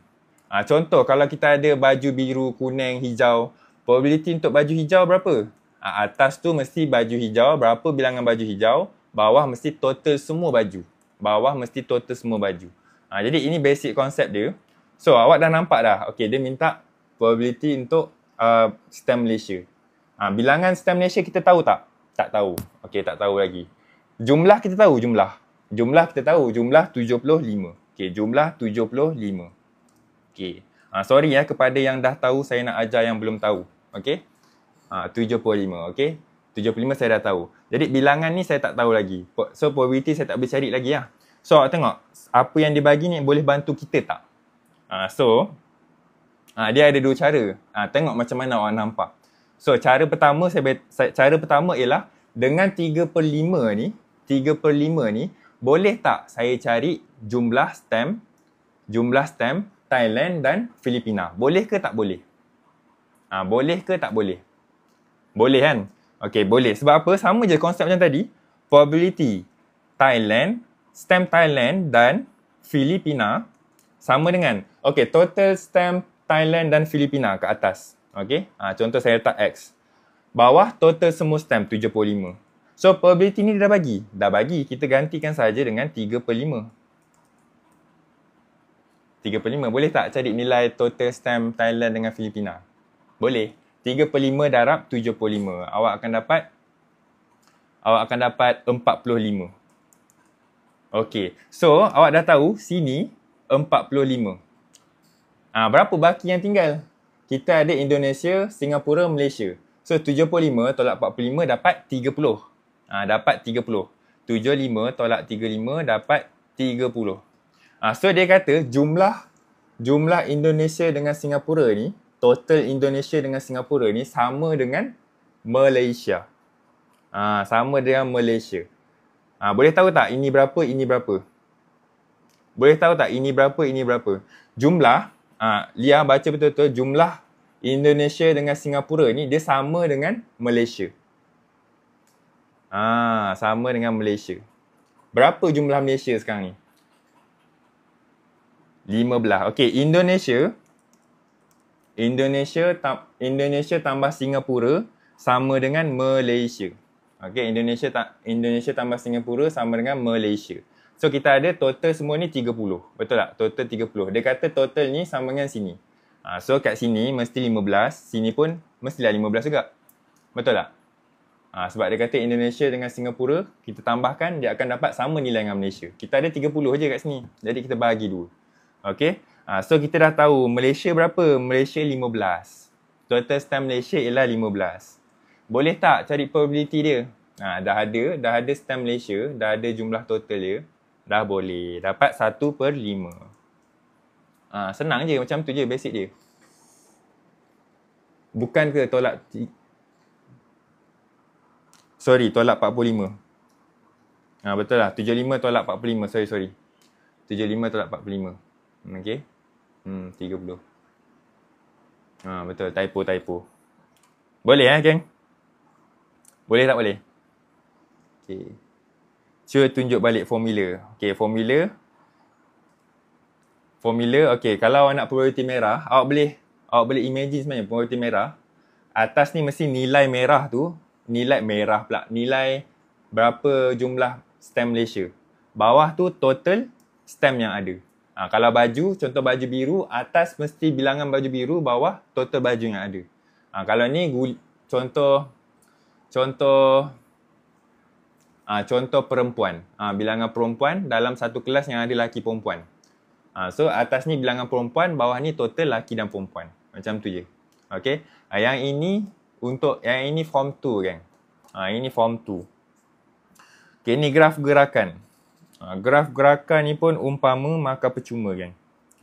Contoh, kalau kita ada baju biru, kuning, hijau, probability untuk baju hijau berapa? Atas tu mesti baju hijau, berapa bilangan baju hijau, bawah mesti total semua baju. Bawah mesti total semua baju. Jadi ini basic konsep dia. So awak dah nampak dah. Okay, dia minta probability untuk stamp Malaysia. Bilangan stamp Malaysia kita tahu tak? Tak tahu. Okay, tak tahu lagi. Jumlah kita tahu jumlah. Jumlah kita tahu. Jumlah 75. Okay, jumlah 75. Okay. Sorry kepada yang dah tahu, saya nak ajar yang belum tahu. Okay. 75, okay. 75 saya dah tahu. Jadi bilangan ni saya tak tahu lagi. So probability saya tak boleh cari lagi lah. So awak tengok, apa yang dibagi ni boleh bantu kita tak? Dia ada 2 cara. Tengok macam mana awak nampak. So cara pertama ialah dengan 3/5 ni, boleh tak saya cari jumlah stamp Thailand dan Filipina? Boleh ke tak boleh? Boleh ke tak boleh? Boleh kan? Okey, boleh. Sebab apa? Sama je konsep macam tadi. Probability Thailand, stamp Thailand dan Filipina sama dengan, okey, total stamp Thailand dan Filipina ke atas. Okey, contoh saya letak X. Bawah total semua stamp 75. So probability ni dia dah bagi. Dah bagi, kita gantikan saja dengan 3/5. 3/5. Boleh tak cari nilai total stamp Thailand dengan Filipina? Boleh. 3/5 darab 75. Awak akan dapat 45. Okey. So, awak dah tahu sini 45. Berapa baki yang tinggal? Kita ada Indonesia, Singapura, Malaysia. So, 75 tolak 45 dapat 30. Dapat 30. 75 tolak 35 dapat 30. So, dia kata jumlah Indonesia dengan Singapura ni, total Indonesia dengan Singapura ni sama dengan Malaysia. Sama dengan Malaysia. Boleh tahu tak ini berapa, ini berapa? Boleh tahu tak ini berapa, ini berapa? Jumlah, Lia baca betul-betul, jumlah Indonesia dengan Singapura ni dia sama dengan Malaysia. Sama dengan Malaysia. Berapa jumlah Malaysia sekarang ni? 15. Okey, Indonesia tambah Singapura sama dengan Malaysia. Okey, Indonesia tambah Singapura sama dengan Malaysia. So kita ada total semua ni 30. Betul tak? Total 30. Dia kata total ni sama dengan sini. So kat sini mesti 15, sini pun mestilah 15 juga. Betul tak? Sebab dia kata Indonesia dengan Singapura, kita tambahkan dia akan dapat sama nilai dengan Malaysia. Kita ada 30 je kat sini. Jadi kita bahagi 2. Okey. So kita dah tahu Malaysia berapa? Malaysia 15. Total stamp Malaysia ialah 15. Boleh tak cari probability dia? Dah ada stamp Malaysia, dah ada jumlah total dia. Dah boleh. Dapat 1/5. Senang je, macam tu je basic dia. Bukan ke tolak tolak 45. Betul lah, 75 tolak 45. Sorry. 75 tolak 45. Okey. 30. Betul, typo. Boleh geng? Boleh tak boleh? Okey. Cuba tunjuk balik formula. Okey, formula. Okey, kalau awak nak probability merah, awak boleh imagine sebenarnya probability merah. Atas ni mesti nilai merah tu, nilai berapa jumlah stamp Malaysia. Bawah tu total stamp yang ada. Kalau baju, contoh baju biru, atas mesti bilangan baju biru, bawah total baju yang ada. Kalau ni contoh perempuan. Bilangan perempuan dalam satu kelas yang ada lelaki perempuan. So atas ni bilangan perempuan, bawah ni total lelaki dan perempuan. Macam tu je. Okey. Yang ini form 2 kan. Ini form 2. Okey, ni graf gerakan. Graf gerakan ni pun umpama maka percuma kan.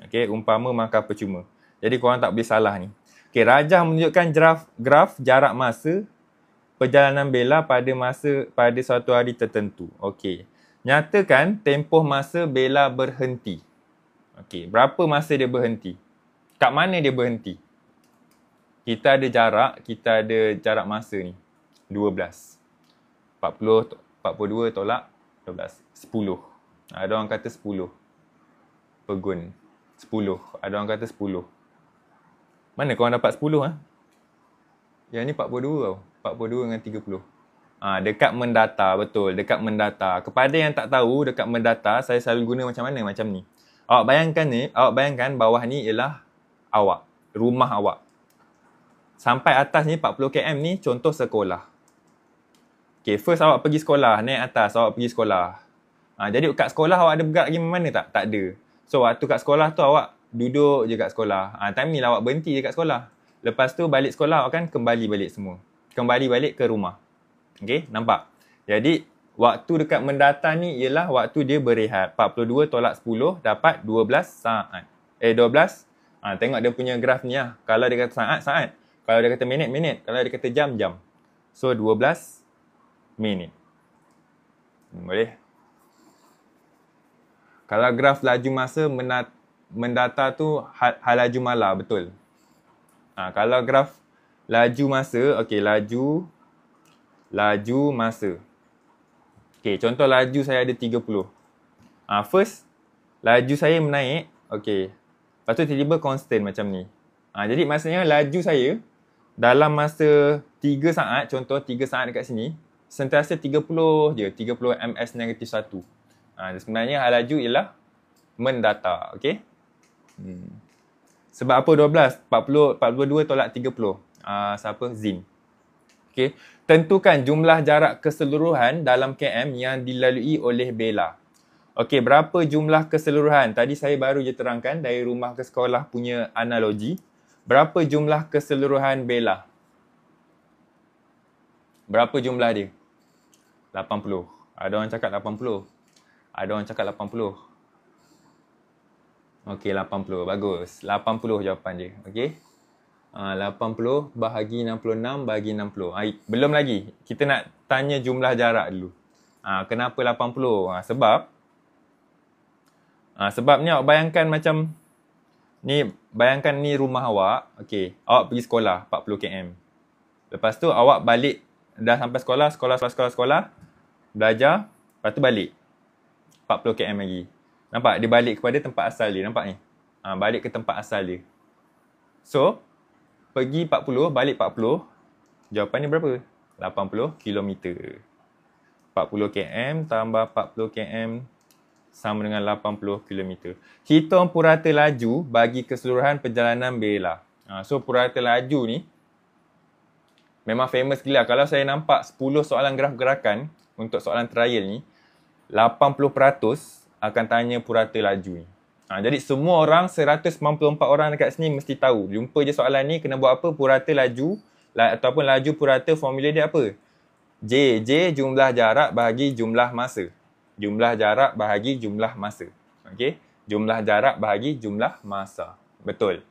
Okey, umpama maka percuma. Jadi korang tak boleh salah ni. Okey, Rajah menunjukkan graf jarak masa perjalanan Bella pada suatu hari tertentu. Okey. Nyatakan tempoh masa Bella berhenti. Okey, berapa masa dia berhenti? Kat mana dia berhenti? Kita ada jarak masa ni. 12. 42 tolak 12. 10. Ada orang kata 10. Pegun. 10. Ada orang kata 10. Mana korang dapat 10 Yang ni 42 tau. 42 dengan 30. Dekat mendata, betul. Dekat mendata. Kepada yang tak tahu, dekat mendata, saya selalu guna macam mana? Macam ni. Awak bayangkan bawah ni ialah awak. Rumah awak. Sampai atas ni 40 km ni contoh sekolah. Okay, first awak pergi sekolah. Naik atas, awak pergi sekolah. Jadi kat sekolah awak ada bergerak pergi mana tak? Tak ada. So waktu kat sekolah tu awak duduk je kat sekolah. Time ni lah awak berhenti je kat sekolah. Lepas tu balik sekolah awak kan kembali balik semua. Kembali balik ke rumah. Okay, nampak? Jadi, waktu dekat mendata ni ialah waktu dia berehat. 42 tolak 10 dapat 12 saat. 12. Tengok dia punya graf ni lah. Kalau dia kata saat. Kalau dia kata minit. Kalau dia kata jam. So, 12 minit. Boleh? Kalau graf laju masa mendata tu hal laju mala, betul. Kalau graf laju masa, okey, laju masa. Okey, contoh laju saya ada 30. First, laju saya menaik Okey. Lepas tu tiba-tiba constant macam ni. Jadi maksudnya laju saya dalam masa 3 saat, contoh 3 saat dekat sini, sentiasa 30 je, 30 ms negatif 1. Sebenarnya laju ialah mendata, okey? Sebab apa 12? 42 tolak 30. Siapa? Zin. Okey. Tentukan jumlah jarak keseluruhan dalam km yang dilalui oleh Bella. Okey, berapa jumlah keseluruhan? Tadi saya baru je terangkan dari rumah ke sekolah punya analogi. Berapa jumlah keseluruhan Bella? Berapa jumlah dia? 80. Ada orang cakap 80. Ada orang cakap 80. Okey, 80. Bagus. 80 jawapan dia. Okey. 80 bahagi 66 bahagi 60. Belum lagi. Kita nak tanya jumlah jarak dulu. Kenapa 80? Sebab ni awak bayangkan macam ni, bayangkan ni rumah awak. Okey, awak pergi sekolah 40 km. Lepas tu awak balik, dah sampai sekolah, belajar, lepas tu balik 40 km lagi. Nampak? Dia balik kepada tempat asal dia. Nampak ni? Balik ke tempat asal dia. So, pergi 40, balik 40. Jawapan ni berapa? 80 km. 40 km tambah 40 km sama dengan 80 km. Hitung purata laju bagi keseluruhan perjalanan Bella. So, purata laju ni memang famous gila. Kalau saya nampak 10 soalan graf gerakan untuk soalan trial ni, 80% akan tanya purata laju ni. Jadi semua orang, 194 orang dekat sini mesti tahu. Jumpa je soalan ni, kena buat apa? Purata laju ataupun laju purata, formula dia apa? J jumlah jarak bahagi jumlah masa. Jumlah jarak bahagi jumlah masa. Okey? Jumlah jarak bahagi jumlah masa. Betul.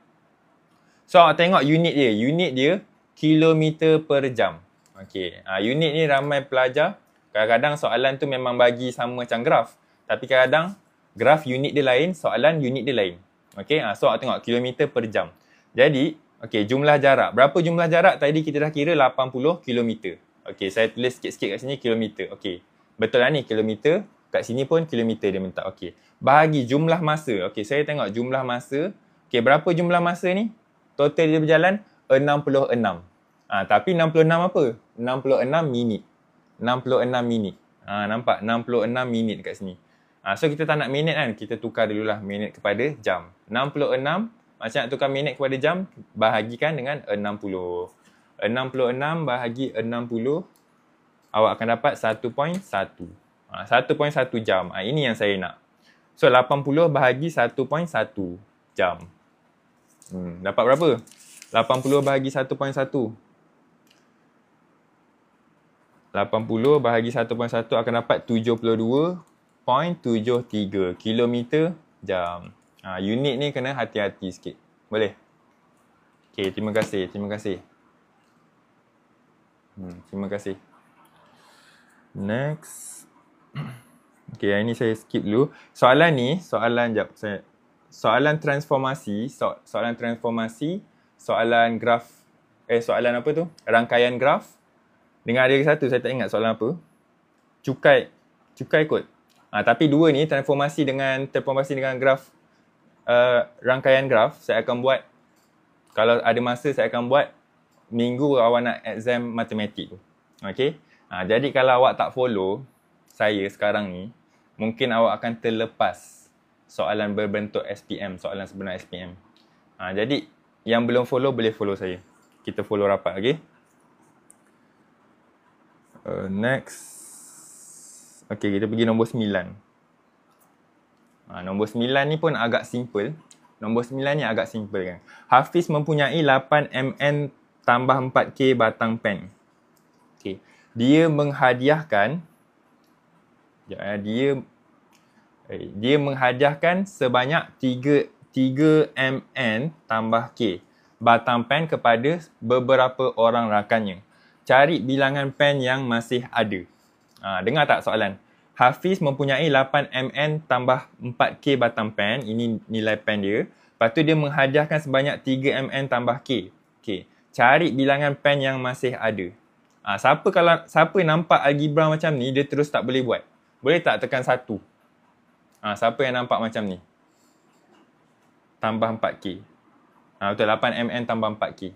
So, tengok unit dia. Unit dia kilometer per jam. Okey. Unit ni ramai pelajar. Kadang-kadang soalan tu memang bagi sama macam graf. Tapi kadang-kadang graf unit dia lain, soalan unit dia lain. Okey. So, tengok kilometer per jam. Jadi, okey, jumlah jarak. Berapa jumlah jarak? Tadi kita dah kira 80 kilometer. Okey, saya tulis sikit-sikit kat sini kilometer. Okey. Betul lah ni kilometer. Kat sini pun kilometer dia minta. Okey. Bahagi jumlah masa. Okey, saya tengok jumlah masa. Okey, berapa jumlah masa ni? Total dia berjalan 66. Tapi 66 apa? 66 minit. 66 minit. Nampak? 66 minit kat sini. So, kita tak nak minit kan? Kita tukar dululah minit kepada jam. 66. Macam nak tukar minit kepada jam, bahagikan dengan 60. 66 bahagi 60. Awak akan dapat 1.1. 1.1 jam. Ini yang saya nak. So, 80 bahagi 1.1 jam. Dapat berapa? 80 bahagi 1.1. 80 bahagi 1.1 akan dapat 72.73 kilometer jam. Unit ni kena hati-hati sikit. Boleh? Okay, terima kasih. Terima kasih. Terima kasih. Next. Okay, yang ini saya skip dulu. Soalan ni, soalan transformasi, soalan graf, soalan apa tu? Rangkaian graf. Dengan ada satu, saya tak ingat soalan apa. Cukai kot. Tapi dua ni, transformasi dengan graf, rangkaian graf, saya akan buat, kalau ada masa, saya akan buat minggu awak nak exam matematik tu. Okay? Jadi kalau awak tak follow saya sekarang ni, mungkin awak akan terlepas soalan berbentuk SPM, soalan sebenar SPM. Jadi, yang belum follow, boleh follow saya. Kita follow rapat, okay? Next. Okay, kita pergi nombor 9. Nombor 9 ni pun agak simple. Nombor 9 ni agak simple kan. Hafiz mempunyai 8 mn tambah 4K batang pen. Okay. Dia menghadiahkan sebanyak 3 mn tambah K batang pen kepada beberapa orang rakannya. Cari bilangan pen yang masih ada. Dengar tak soalan? Hafiz mempunyai 8 mn tambah 4K batang pen. Ini nilai pen dia. Lepas tu dia menghadiahkan sebanyak 3 mn tambah K. Okay. Cari bilangan pen yang masih ada. Siapa nampak algebra macam ni, dia terus tak boleh buat. Boleh tak tekan 1? Siapa yang nampak macam ni? tambah 4K. Betul, 8mm tambah 4K.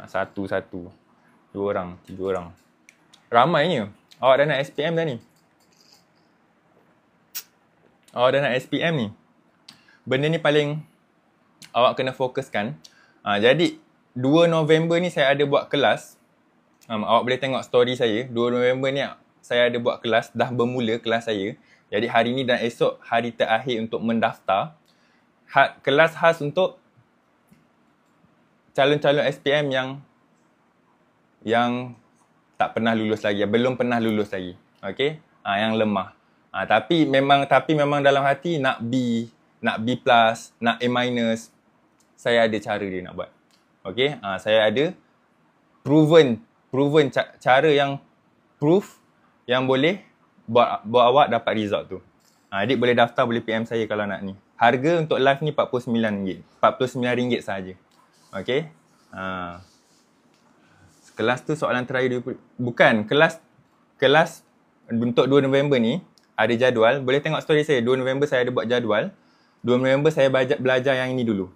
Satu. Dua orang, tiga orang. Ramainya. Awak dah nak SPM dah ni. Benda ni paling awak kena fokuskan. Jadi 2 November ni saya ada buat kelas. Awak boleh tengok story saya. 2 November ni saya ada buat kelas. Dah bermula kelas saya. Jadi hari ni dan esok hari terakhir untuk mendaftar. Kelas khas untuk calon-calon SPM yang tak pernah lulus lagi. Belum pernah lulus lagi. Okay? Yang lemah. Tapi memang dalam hati nak B, nak B+, nak A-, saya ada cara dia nak buat. Okay? Saya ada proven cara yang proof yang boleh buat awak dapat result tu. Adik boleh daftar, boleh PM saya kalau nak ni. Harga untuk live ni RM49. RM49 sahaja. Okay? Kelas tu soalan terakhir. Bukan, kelas untuk 2 November ni ada jadual. Boleh tengok story saya. 2 November saya ada buat jadual. 2 November saya belajar yang ini dulu.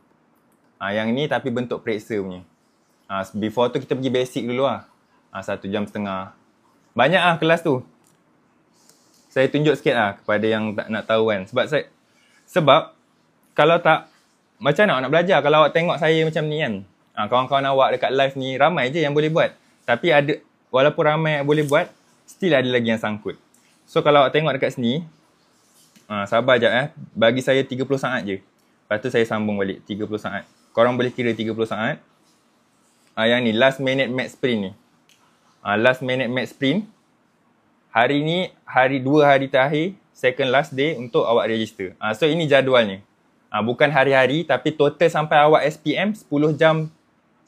Yang ni tapi bentuk periksa punya. Before tu kita pergi basic dulu lah. 1.5 jam. Banyak kelas tu. Saya tunjuk sikit kepada yang tak nak tahu kan. Sebab kalau tak, macam mana awak nak belajar kalau awak tengok saya macam ni kan. Kawan-kawan awak dekat live ni ramai je yang boleh buat. Tapi walaupun ramai yang boleh buat, still ada lagi yang sangkut. So kalau awak tengok dekat sini, sabar sekejap bagi saya 30 saat je. Lepas tu saya sambung balik 30 saat. Korang boleh kira 30 saat. Yang ni last minute math sprint ni. Last minute math sprint. Hari ni 2 hari terakhir, second last day untuk awak register. So ini jadualnya. Bukan hari-hari tapi total sampai awak SPM 10 jam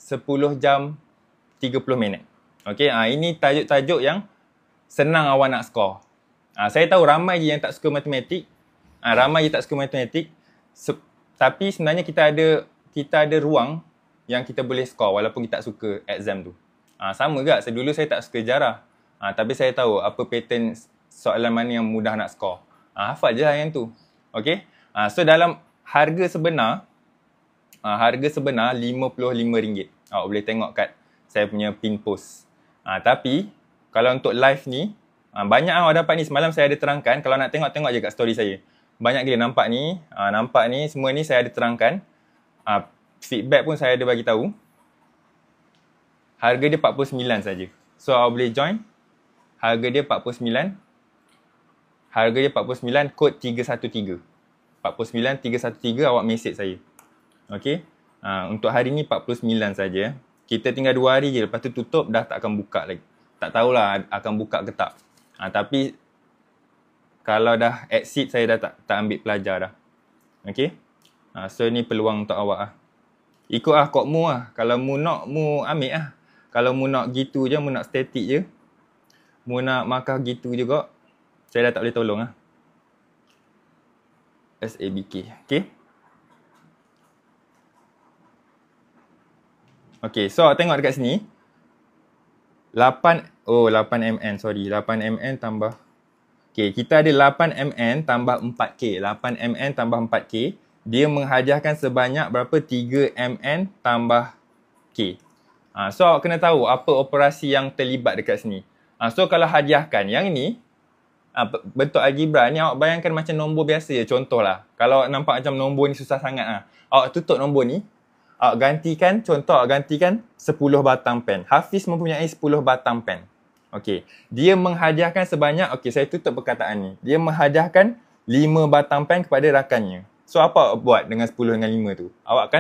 30 minit. Okay, ini tajuk-tajuk yang senang awak nak score. Saya tahu ramai je yang tak suka matematik. Tapi sebenarnya kita ada ruang yang kita boleh score walaupun kita tak suka exam tu. Sama juga, dulu saya tak suka sejarah. Tapi saya tahu apa pattern soalan mana yang mudah nak score. Hafal je lah yang tu. Okay? So dalam harga sebenar RM55. Awak boleh tengok kat saya punya pin post. Tapi kalau untuk live ni, banyak awak dapat ni. Semalam saya ada terangkan. Kalau nak tengok je kat story saya. Banyak gila nampak ni. Semua ni saya ada terangkan. Feedback pun saya ada bagi tahu. Harga dia 49 saja. So awak boleh join. Harga dia 49. Kod 313. 49313 awak message saya. Okay. Untuk hari ni 49 saja. Kita tinggal 2 hari je. Lepas tu tutup dah tak akan buka lagi. Tak tahulah akan buka ke tak. Tapi kalau dah exit saya dah tak ambil pelajar dah. Okay. So ni peluang untuk awak . Ikut kod mu . Kalau mu nak, mu ambil . Kalau mu nak gitu je, mu nak static je. Mu nak markah gitu juga, saya dah tak boleh tolong . SABK. Okay. Okay, so tengok dekat sini. 8mm, sorry. 8mm tambah. Okay, kita ada 8mm tambah 4K. 8mm tambah 4K. Dia menghadiahkan sebanyak berapa? 3mm tambah K. So, awak kena tahu apa operasi yang terlibat dekat sini. So, kalau hadiahkan yang ini, bentuk algebra ni awak bayangkan macam nombor biasa je. Contohlah, kalau awak nampak macam nombor ni susah sangat awak tutup nombor ni, awak gantikan 10 batang pen. Hafiz mempunyai 10 batang pen. Okey, dia menghadiahkan sebanyak, saya tutup perkataan ni. Dia menghadiahkan 5 batang pen kepada rakannya. So apa awak buat dengan 10 dengan 5 tu? Awak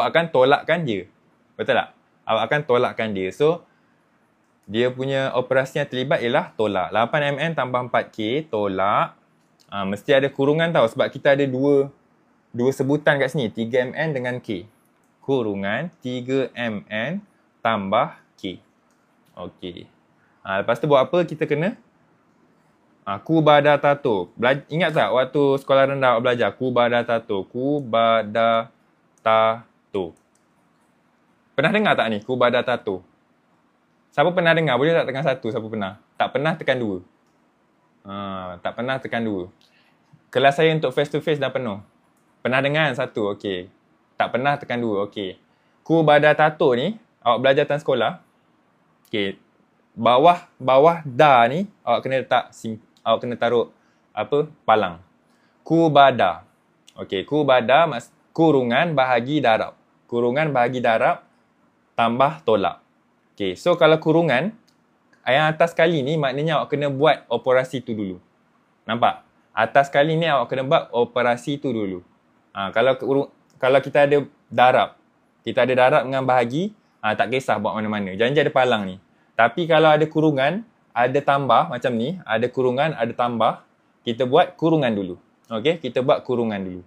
akan tolakkan dia. Betul tak? Awak akan tolakkan dia. So dia punya operasi yang terlibat ialah tolak. 8mm tambah 4K, tolak. Mesti ada kurungan tau. Sebab kita ada dua sebutan kat sini. 3mm dengan K. Kurungan 3mm tambah K. Okey. Lepas tu buat apa? Kita kena Kubadatato. Ingat tak waktu sekolah rendah awak belajar? Kubadatato. Pernah dengar tak ni? Kubadatato. Siapa pernah dengar? Boleh tak tekan 1? Siapa pernah? Tak pernah tekan 2. Tak pernah tekan 2. Kelas saya untuk face to face dah penuh. Pernah dengar satu, okey. Tak pernah tekan dua, okey. Ku badar tato ni, awak belajar dalam sekolah. Okey. Bawah da ni, awak kena awak kena taruh apa? Palang. Ku badar. Okey, ku badar kurungan bahagi darab. Kurungan bahagi darab tambah tolak. Okey, so kalau kurungan, yang atas sekali ni maknanya awak kena buat operasi tu dulu. Nampak? Atas sekali ni awak kena buat operasi tu dulu. Kalau kita ada darab, dengan bahagi, tak kisah buat mana-mana. Janji ada palang ni. Tapi kalau ada kurungan, ada tambah macam ni, ada kurungan, ada tambah, kita buat kurungan dulu. Okey, kita buat kurungan dulu.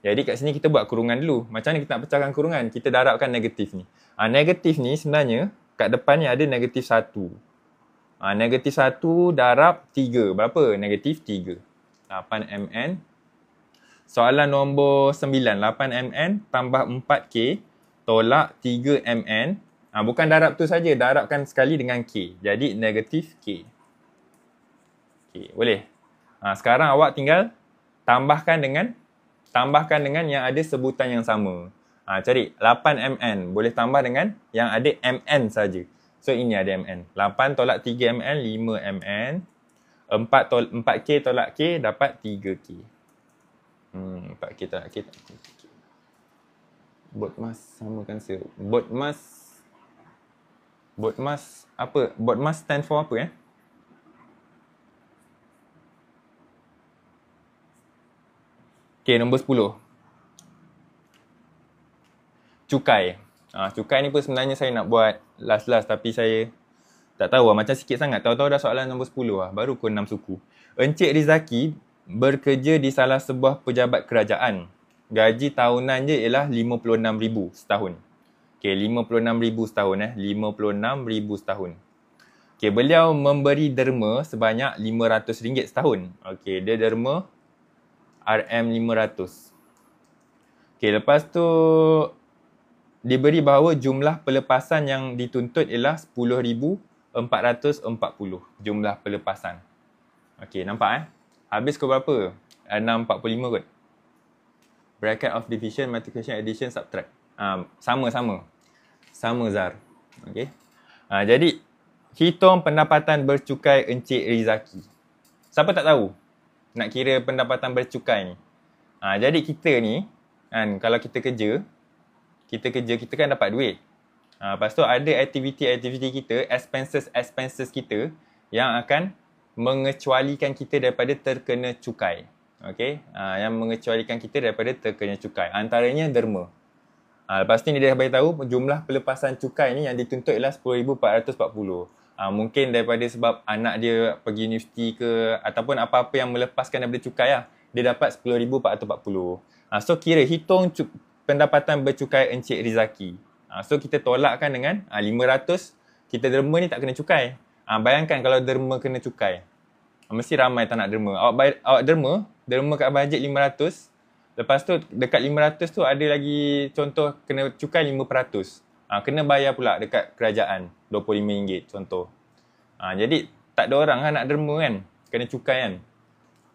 Jadi kat sini kita buat kurungan dulu. Macam mana kita nak pecahkan kurungan? Kita darabkan negatif ni. Negatif ni sebenarnya kat depan ni ada negatif 1. Negatif 1 darab 3. Berapa? Negatif 3. 8 mn. Soalan nombor 9. 8 mn tambah 4k tolak 3 mn. Bukan darab tu saja, darabkan sekali dengan k. Jadi negatif k. Okay, boleh? Sekarang awak tinggal tambahkan dengan yang ada sebutan yang sama. Cari 8 mn. Boleh tambah dengan yang ada mn saja. So ini ada mn. 8 tolak 3 mn, 5 mn. 4k tolak k dapat 3k. 4k tolak k. Bot mas samakan se. Bot mas apa? Bot mas stand for apa Okay, nombor 10. Cukai. Cukai ni pun sebenarnya saya nak buat last tapi saya tak tahu macam sikit sangat. Tahu-tahu dah soalan nombor 10 Baru pun 6 suku. Encik Rizaki bekerja di salah sebuah pejabat kerajaan. Gaji tahunan je ialah 56,000 setahun. Okay, 56,000 setahun 56,000 setahun. Okay, beliau memberi derma sebanyak RM500 setahun. Okay, dia derma RM500. Okay, lepas tu diberi bahawa jumlah pelepasan yang dituntut ialah 10,440 jumlah pelepasan. Okay, nampak Habis ke berapa? 645 kot. Bracket of division, multiplication, addition, subtract. Sama Zar. Okay. Jadi, hitung pendapatan bercukai Encik Rizaki. Siapa tak tahu nak kira pendapatan bercukai ni? Jadi kita ni, kalau kita kerja, kita kan dapat duit. Lepas tu ada aktiviti kita, expenses kita yang akan mengecualikan kita daripada terkena cukai. Okey, yang mengecualikan kita daripada terkena cukai. Antaranya derma. Lepas ni dia dah beritahu jumlah pelepasan cukai ni yang dituntut ialah 10,440. Mungkin daripada sebab anak dia pergi universiti ke ataupun apa-apa yang melepaskan daripada cukai dia dapat 10,440. So kira hitung pendapatan bercukai Encik Rizaki. So kita tolakkan dengan 500. Kita derma ni tak kena cukai. Bayangkan kalau derma kena cukai. Mesti ramai tak nak derma. Awak derma kat bajet 500. Lepas tu dekat 500 tu ada lagi contoh kena cukai 5%. Kena bayar pula dekat kerajaan RM25 contoh. Jadi tak ada orang nak derma kan. Kena cukai kan.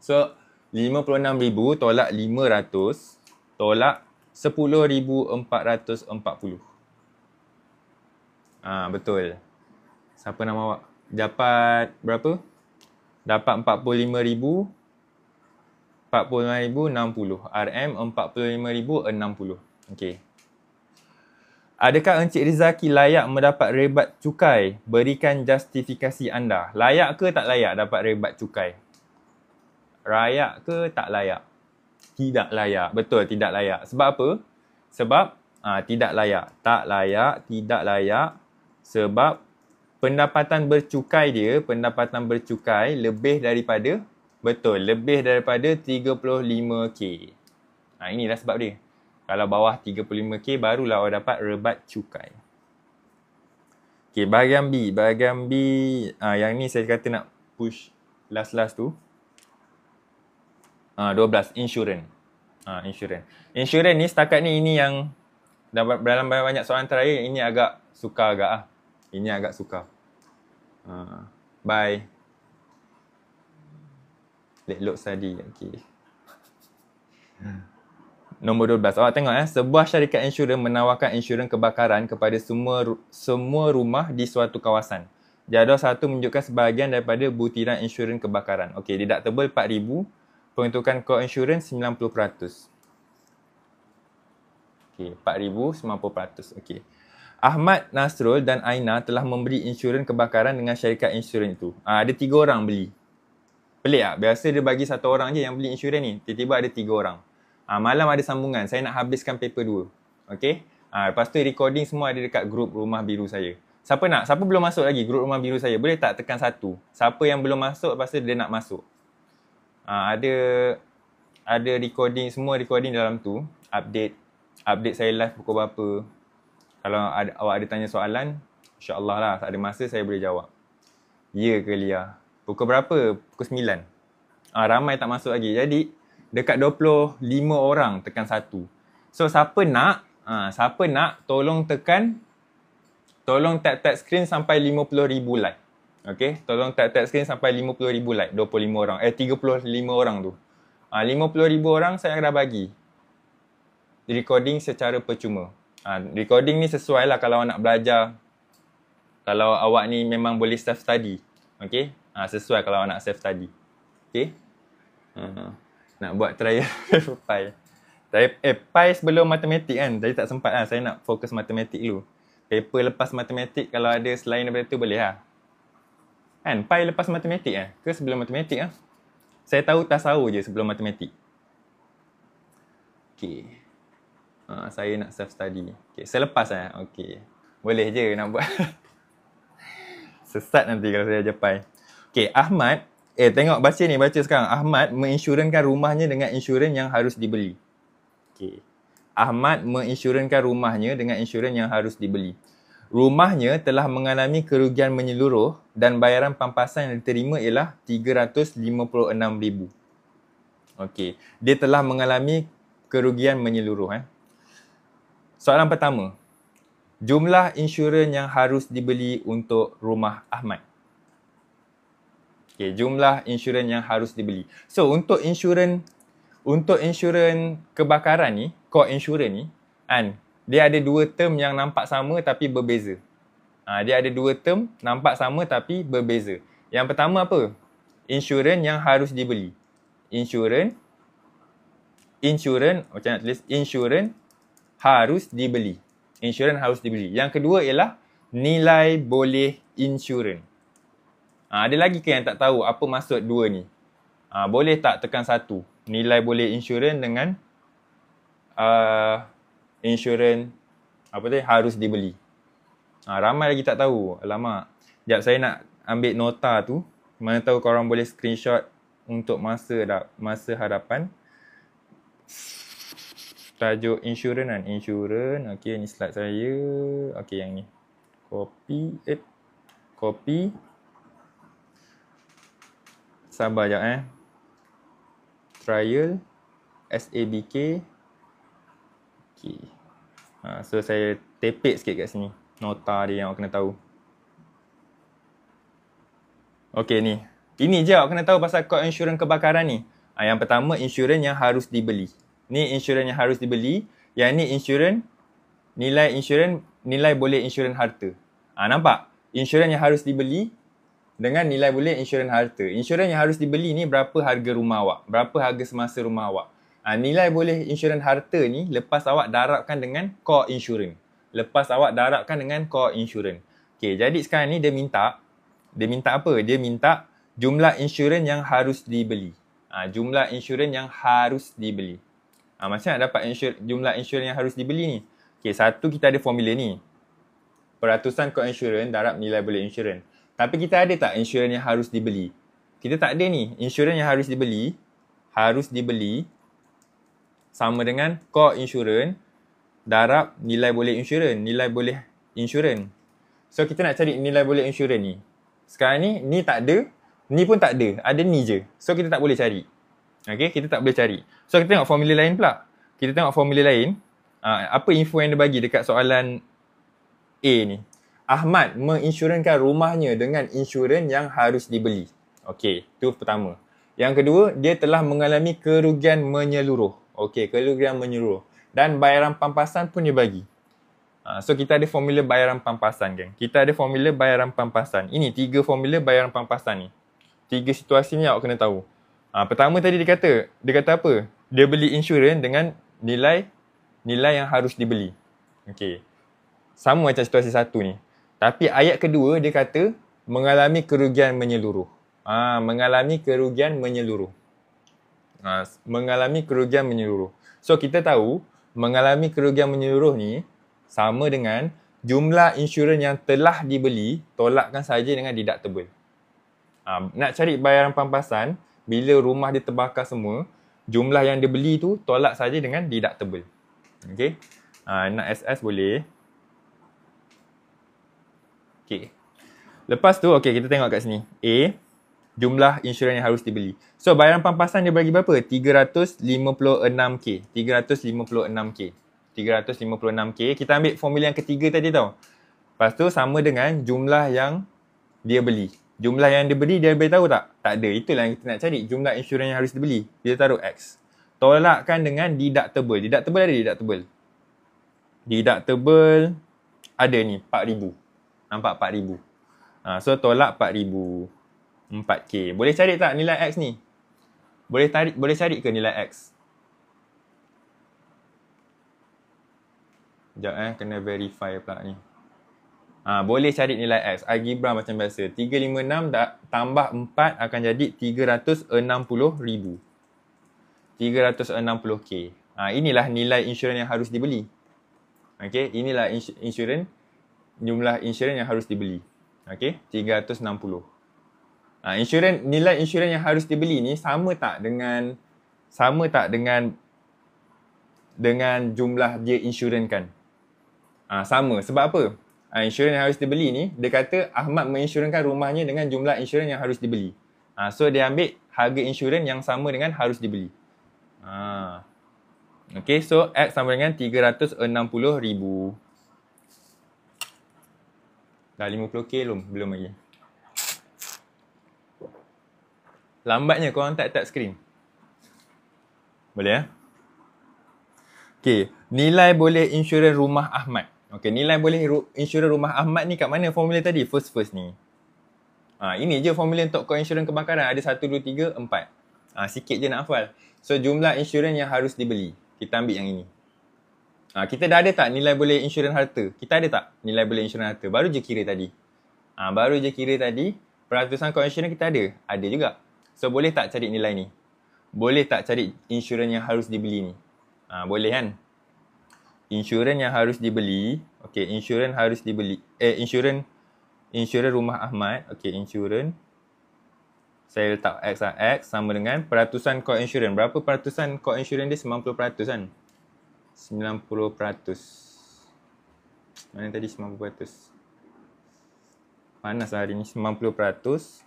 So 56,000 tolak 500 tolak 10,440. Betul. Siapa nama awak? Dapat berapa? Dapat 45,000. 45,060. RM 45,060. Okey. Adakah Encik Rizaki layak mendapat rebat cukai? Berikan justifikasi anda. Layak ke tak layak dapat rebat cukai? Layak ke tak layak? Tidak layak. Betul, tidak layak. Sebab apa? Sebab tidak layak. Tak layak, tidak layak. Sebab pendapatan bercukai lebih daripada, betul, lebih daripada 35k. Inilah sebab dia. Kalau bawah 35k barulah awak dapat rebat cukai. Okey, bahagian B. Bahagian B, yang ni saya kata nak push last tu. 12, insurans. Insurans ni setakat ni ini yang dalam banyak soalan terakhir ini agak sukar agak. Ini agak sukar. Bye. Let load study. Okay. Nombor 12. Awak tengok sebuah syarikat insurans menawarkan insurans kebakaran kepada semua rumah di suatu kawasan. Jadual 1 menunjukkan sebahagian daripada butiran insurans kebakaran. Okey, deductible 4,000, peruntukan co-insurans 90%. Okey, 4,000 90%. Okey. Ahmad, Nasrul dan Aina telah membeli insurans kebakaran dengan syarikat insurans itu. Ada 3 orang beli. Pelik tak? Biasa dia bagi 1 orang je yang beli insurans ni. Tiba-tiba ada 3 orang. Malam ada sambungan. Saya nak habiskan paper 2. Okey. Lepas tu recording semua ada dekat grup Rumah Biru saya. Siapa nak? Siapa belum masuk lagi grup Rumah Biru saya? Boleh tak tekan 1? Siapa yang belum masuk, lepas tu dia nak masuk. Ada recording, semua recording dalam tu. Update saya live pukul berapa. Kalau awak ada tanya soalan, insyaAllah lah, tak ada masa saya boleh jawab. Ya ke Lia? Pukul berapa? Pukul 9. Ramai tak masuk lagi. Jadi, dekat 25 orang tekan 1. So, siapa nak, tolong tap screen sampai 50,000 like. Okay, tolong tap screen sampai 50,000 like. 25 orang. 35 orang tu. 50,000 orang saya dah bagi recording secara percuma. Recording ni sesuai lah kalau awak nak belajar. Kalau awak ni memang boleh self-study. Okay, sesuai kalau awak nak self-study. Okay. Nak buat trial Pi. Pi sebelum matematik kan. Jadi tak sempat lah. Saya nak fokus matematik dulu. Paper lepas matematik kalau ada selain daripada tu boleh lah. Kan? Pi lepas matematik lah. Ke sebelum matematik lah. Saya tahu tasawuf je sebelum matematik. Okay. Saya nak self-study. Okay. Selepas lah. Okay. Boleh je nak buat. Sesat nanti kalau saya ajar Pi. Okay. Ahmad. Tengok baca ni. Baca sekarang. Ahmad menginsurankan rumahnya dengan insurans yang harus dibeli. Okay. Ahmad menginsurankan rumahnya dengan insurans yang harus dibeli. Rumahnya telah mengalami kerugian menyeluruh dan bayaran pampasan yang diterima ialah 356,000. Okey, dia telah mengalami kerugian menyeluruh. Soalan pertama. Jumlah insurans yang harus dibeli untuk rumah Ahmad. Okey, jumlah insurans yang harus dibeli. So, untuk insurans kebakaran ni, core insurance ni, dia ada 2 term yang nampak sama tapi berbeza. Dia ada 2 term nampak sama tapi berbeza. Yang pertama apa? Insurans yang harus dibeli. Insurans, macam nak tulis? Insurans harus dibeli. Insurans harus dibeli. Yang kedua ialah nilai boleh insurans. Ada lagi ke yang tak tahu apa maksud 2 ni? Boleh tak tekan 1? Nilai boleh insurans dengan insurans harus dibeli. Ramai lagi tak tahu. Alamak. Sekejap saya nak ambil nota tu. Mana tahu korang boleh screenshot untuk masa hadapan. Tajuk insurans kan. Insurans. Okey, ni slide saya. Okey, yang ni. Copy. Sabar sekejap Trial. SABK. Okay. So saya tepek sikit kat sini. Nota dia yang awak kena tahu. Okay ni. Ini je awak kena tahu pasal kod insurans kebakaran ni. Yang pertama insurans yang harus dibeli. Ni insurans yang harus dibeli. Yang ni insurans, nilai boleh insurans harta. Nampak? Insurans yang harus dibeli dengan nilai boleh insurans harta. Insurans yang harus dibeli ni berapa harga rumah awak? Berapa harga semasa rumah awak? Nilai boleh insurans harta ni lepas awak darabkan dengan core insurans. Lepas awak darabkan dengan core insurans. Okay, jadi sekarang ni dia minta apa? Dia minta jumlah insurans yang harus dibeli. Jumlah insurans yang harus dibeli. Macam nak dapat jumlah insurans yang harus dibeli ni? Okay, satu kita ada formula ni. Peratusan core insurans darab nilai boleh insurans. Tapi kita ada tak insurans yang harus dibeli? Kita tak ada ni. Insurans yang harus dibeli sama dengan core insurans darab nilai boleh insurans. Nilai boleh insurans. So, kita nak cari nilai boleh insurans ni. Sekarang ni tak ada. Ni pun tak ada. Ada ni je. So, kita tak boleh cari. Okay, kita tak boleh cari. So, kita tengok formula lain pula. Kita tengok formula lain. Apa info yang dia bagi dekat soalan A ni? Ahmad menginsurankan rumahnya dengan insurans yang harus dibeli. Okey, itu pertama. Yang kedua, dia telah mengalami kerugian menyeluruh. Okey, kilogram menyeluruh. Dan bayaran pampasan pun dia bagi. So kita ada formula bayaran pampasan, geng. Kita ada formula bayaran pampasan. Ini 3 formula bayaran pampasan ni. 3 situasi ni awak kena tahu. Pertama tadi dia kata apa? Dia beli insurans dengan nilai yang harus dibeli. Okey. Sama macam situasi satu ni. Tapi ayat kedua dia kata mengalami kerugian menyeluruh. Mengalami kerugian menyeluruh. Mengalami kerugian menyeluruh. So kita tahu mengalami kerugian menyeluruh ni sama dengan jumlah insurans yang telah dibeli tolakkan saja dengan deductible. Nak cari bayaran pampasan bila rumah dia terbakar semua, jumlah yang dia beli tu tolak saja dengan deductible. Okey. Nak SS boleh. Okey. Lepas tu okey kita tengok kat sini. A, jumlah insurans yang harus dibeli. So bayaran pampasan dia bagi berapa? 356k. 356k. 356k. Kita ambil formula yang ketiga tadi tau. Lepas tu sama dengan jumlah yang dia beli. Jumlah yang dia beli dia beritahu tak? Tak ada. Itulah yang kita nak cari. Jumlah insurans yang harus dibeli. Kita taruh X. Tolakkan dengan deductible. Deductible ada deductible. Deductible ada ni 4,000. Nampak 4,000. So tolak 4,000. 4K. Boleh cari tak nilai X ni? Boleh cari ke nilai X? Sekejap kena verify pula ni. Boleh cari nilai X. Algebra macam biasa. 356 tambah 4 akan jadi 360,000. 360k. Inilah nilai insurans yang harus dibeli. Okey, inilah jumlah insurans yang harus dibeli. Okey, 360. Nilai insurans yang harus dibeli ni sama tak dengan jumlah dia insurankan? Sama. Sebab apa? Insurans yang harus dibeli ni, dia kata Ahmad menginsurankan rumahnya dengan jumlah insurans yang harus dibeli. So dia ambil harga insurans yang sama dengan harus dibeli. Okay, so X sama dengan 360,000. Dah 50k belum lagi. Lambatnya korang tap screen. Boleh Okay, nilai boleh insurans rumah Ahmad. Okay, nilai boleh insurans rumah Ahmad ni kat mana formula tadi? First ni. Ini je formula untuk insurans kebakaran. Ada 1, 2, 3, 4. Sikit je nak hafal. So, jumlah insurans yang harus dibeli. Kita ambil yang ini. Kita dah ada tak nilai boleh insurans harta? Kita ada tak nilai boleh insurans harta? Baru je kira tadi. Peratusan insurans kita ada? Ada juga. So, boleh tak cari nilai ni? Boleh tak cari insurans yang harus dibeli ni? Boleh kan? Insurans yang harus dibeli. Okay, insurans harus dibeli. Insurans rumah Ahmad. Okay, insurans. Saya letak X lah. X sama dengan peratusan core insurans. Berapa peratusan core insurans dia? 90% kan? 90%. Mana tadi 90%? Panas lah hari ni. 90%.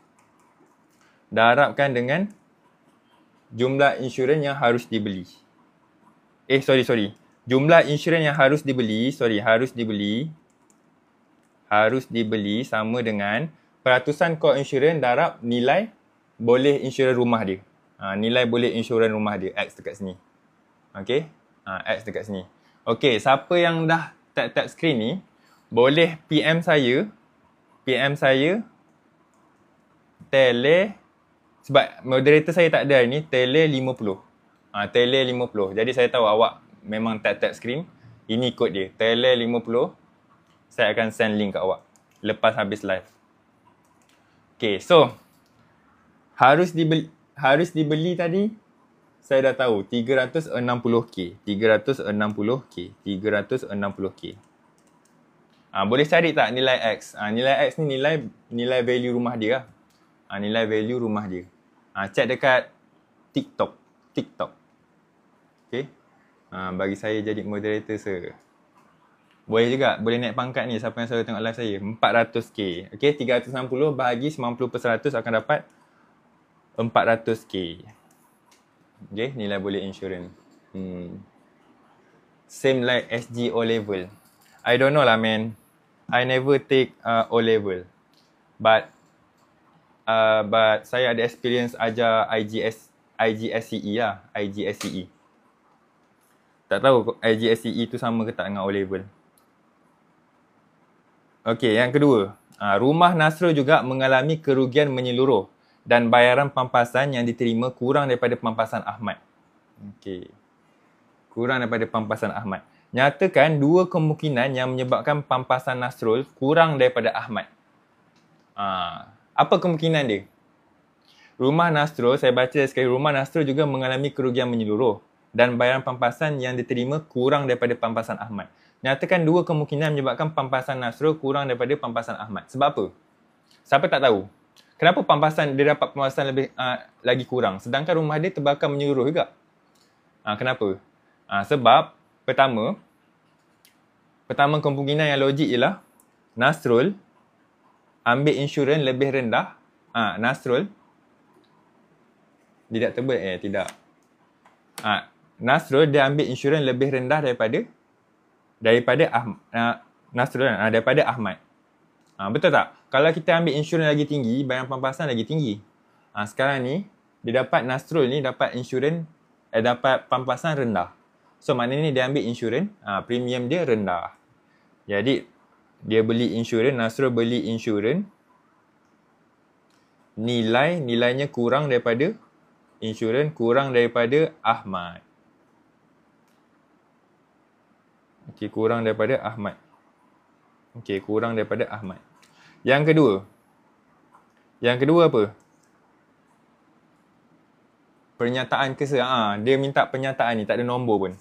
Darabkan dengan jumlah insurans yang harus dibeli. Sorry. Jumlah insurans yang harus dibeli, harus dibeli sama dengan peratusan core insurans darab nilai boleh insurans rumah dia. Nilai boleh insurans rumah dia. X dekat sini. Okay. X dekat sini. Okay, siapa yang dah tap screen ni, boleh PM saya. Tele. Sebab moderator saya tak ada hari ni, tele 50. Tele 50. Jadi saya tahu awak memang tap screen. Ini kod dia. Tele 50. Saya akan send link kat awak lepas habis live. Okay, so harus dibeli tadi saya dah tahu 360k. 360k. Boleh cari tak nilai X? Nilai X ni nilai value rumah dia lah. Nilai value rumah dia. Check dekat TikTok. Okay. Bagi saya jadi moderator boleh juga. Boleh naik pangkat ni siapa yang selalu tengok live saya. 400k. Okay. 360 bahagi 90% akan dapat 400k. Okay. Nilai boleh insurans. Same like SG O level. I don't know lah man. I never take O level. But saya ada experience ajar IGSCE lah. IGSCE. Tak tahu IGSCE tu sama ke tak dengan O-level. Okey, yang kedua. Rumah Nasrul juga mengalami kerugian menyeluruh dan bayaran pampasan yang diterima kurang daripada pampasan Ahmad. Okey. Kurang daripada pampasan Ahmad. Nyatakan dua kemungkinan yang menyebabkan pampasan Nasrul kurang daripada Ahmad. Apa kemungkinan dia? Rumah Nasrul, saya baca sekali, rumah Nasrul juga mengalami kerugian menyeluruh dan bayaran pampasan yang diterima kurang daripada pampasan Ahmad. Nyatakan dua kemungkinan menyebabkan pampasan Nasrul kurang daripada pampasan Ahmad. Sebab apa? Siapa tak tahu? Kenapa pampasan dia dapat pampasan lebih lagi kurang sedangkan rumah dia terbakar menyeluruh juga? Kenapa? Sebab pertama kemungkinan yang logik ialah Nasrul ambil insurans lebih rendah. Nasrul tidak. Nasrul dia ambil insurans lebih rendah daripada Ahmad. Betul tak? Kalau kita ambil insurans lagi tinggi, bayaran pampasan lagi tinggi. Sekarang ni Nasrul ni dapat insurans dapat pampasan rendah. So maknanya dia ambil insurans, premium dia rendah. Jadi dia beli insurans, Nasrul beli insurans, nilainya kurang daripada insurans, kurang daripada Ahmad. Okey, kurang daripada Ahmad. Yang kedua apa? Pernyataan kesal. Dia minta pernyataan ni, tak ada nombor pun.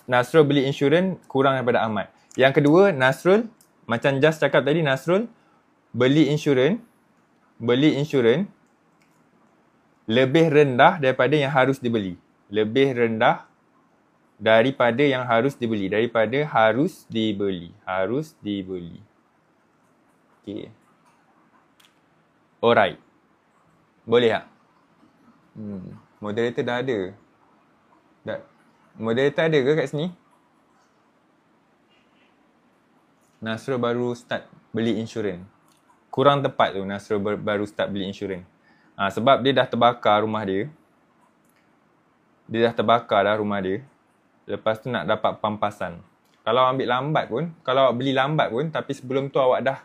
Nasrul beli insurans kurang daripada Ahmad. Yang kedua, Nasrul, macam Just cakap tadi, Nasrul beli insurans lebih rendah daripada yang harus dibeli. Harus dibeli. Okey. Alright. Boleh tak? Moderator dah ada. Moderator ada ke kat sini? Nasrul baru start beli insurans. Kurang tepat tu Nasrul baru start beli insurans. Sebab dia dah terbakar rumah dia. Lepas tu nak dapat pampasan. Kalau beli lambat pun, tapi sebelum tu awak dah,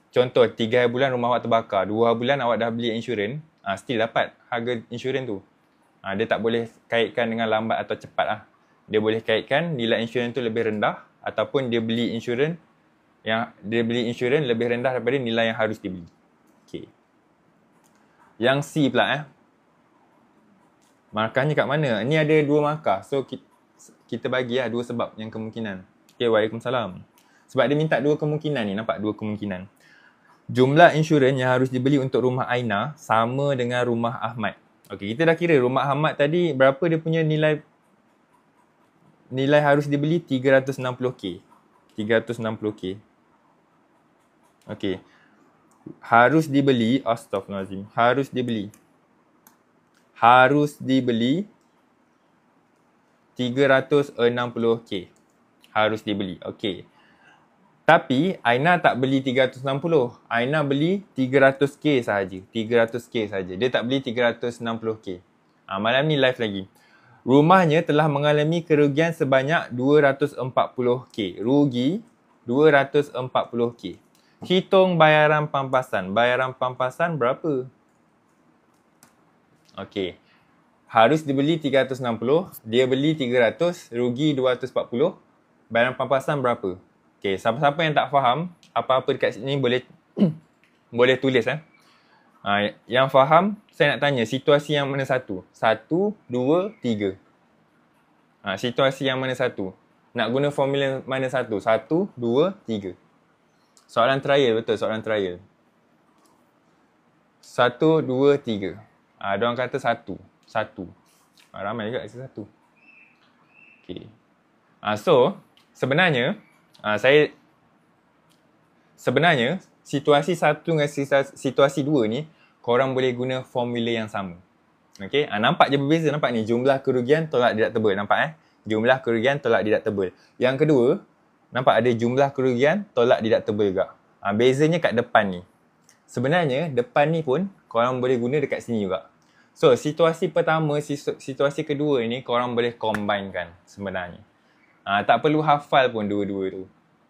contoh 3 bulan rumah awak terbakar, 2 bulan awak dah beli insurans, still dapat harga insurans tu. Dia tak boleh kaitkan dengan lambat atau cepat lah. Dia boleh kaitkan nilai insurans tu lebih rendah ataupun dia beli insurans lebih rendah daripada nilai yang harus dibeli. Okey. Yang C pula markahnya kat mana? Ni ada 2 markah. So kita bagi dua sebab yang kemungkinan. Okey, waalaikumsalam. Sebab dia minta 2 kemungkinan ni, nampak 2 kemungkinan. Jumlah insurans yang harus dibeli untuk rumah Aina sama dengan rumah Ahmad. Okey, kita dah kira rumah Ahmad tadi berapa dia punya nilai harus dibeli 360k. 360k. Okey. Harus dibeli, astaghfirullahalazim. Harus dibeli 360k. Harus dibeli. Okey. Tapi Aina tak beli 360. Aina beli 300k sahaja. 300k sahaja. Dia tak beli 360k. Malam ni live lagi. Rumahnya telah mengalami kerugian sebanyak 240k. Rugi 240k. Hitung bayaran pampasan. Bayaran pampasan berapa? Okey. Harus dibeli 360, dia beli 300, rugi 240. Bayaran pampasan berapa? Okey, siapa-siapa yang tak faham apa-apa dekat sini boleh boleh tulis Yang faham, saya nak tanya situasi yang mana satu? 1, 2, 3. Situasi yang mana satu? Nak guna formula mana satu? 1, 2, 3. Soalan trial, betul, soalan trial. 1, 2, 3. Diorang kata 1. Ramai juga kasi 1. Okay. So, sebenarnya situasi 1 dengan situasi 2 ni, korang boleh guna formula yang sama. Okay. Nampak je berbeza, nampak ni. Jumlah kerugian tolak deductible. Nampak Jumlah kerugian tolak deductible. Yang kedua, nampak ada jumlah kerugian tolak deductible juga. Bezanya kat depan ni. Sebenarnya, depan ni pun korang boleh guna dekat sini juga. So, situasi pertama, situasi kedua ni korang boleh combinekan sebenarnya. Tak perlu hafal pun dua-dua tu.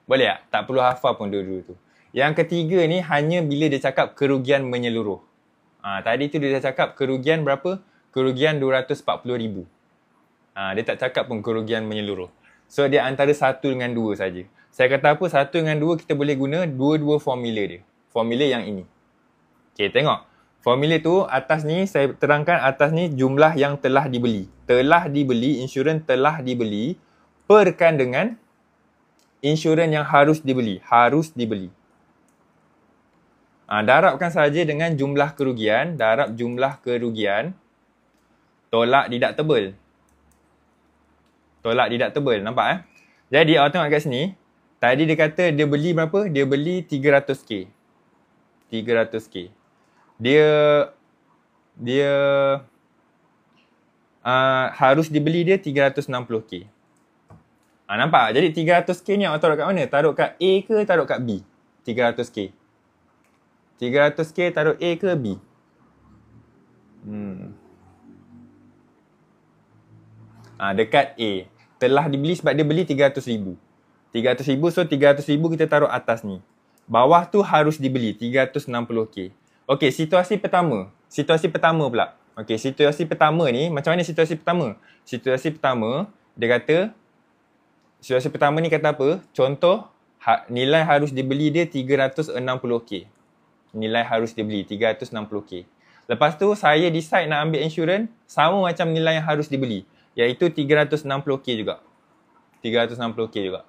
Boleh tak? Tak perlu hafal pun dua-dua tu. Yang ketiga ni hanya bila dia cakap kerugian menyeluruh. Tadi tu dia dah cakap kerugian berapa? Kerugian 240,000. Dia tak cakap pun kerugian menyeluruh. So, dia antara 1 dengan 2 saja. Saya kata apa? 1 dengan 2 kita boleh guna dua-dua formula dia. Formula yang ini. Okay, tengok. Formula tu atas ni, saya terangkan atas ni jumlah yang telah dibeli. Telah dibeli, insurans telah dibeli, perkan dengan insurans yang harus dibeli. Harus dibeli. Darabkan saja dengan jumlah kerugian. Darab jumlah kerugian. Tolak deductible. Tolak deductible. Nampak Jadi awak tengok kat sini. Tadi dia kata dia beli berapa? Dia beli 300k. 300k. Dia harus dibeli dia 360k. Nampak? Jadi 300k ni awak taruh kat mana? Taruh kat A ke taruh kat B? 300k. 300k taruh A ke B? Dekat A. Telah dibeli sebab dia beli 300,000. 300,000, so 300,000 kita taruh atas ni. Bawah tu harus dibeli 360k. Okey, situasi pertama. Situasi pertama pula. Okey, situasi pertama ni, macam mana situasi pertama? Situasi pertama, dia kata, situasi pertama ni kata apa? Contoh, nilai harus dibeli dia 360k. Nilai harus dibeli 360k. Lepas tu, saya decide nak ambil insurans, sama macam nilai yang harus dibeli. Iaitu 360k juga. 360k juga.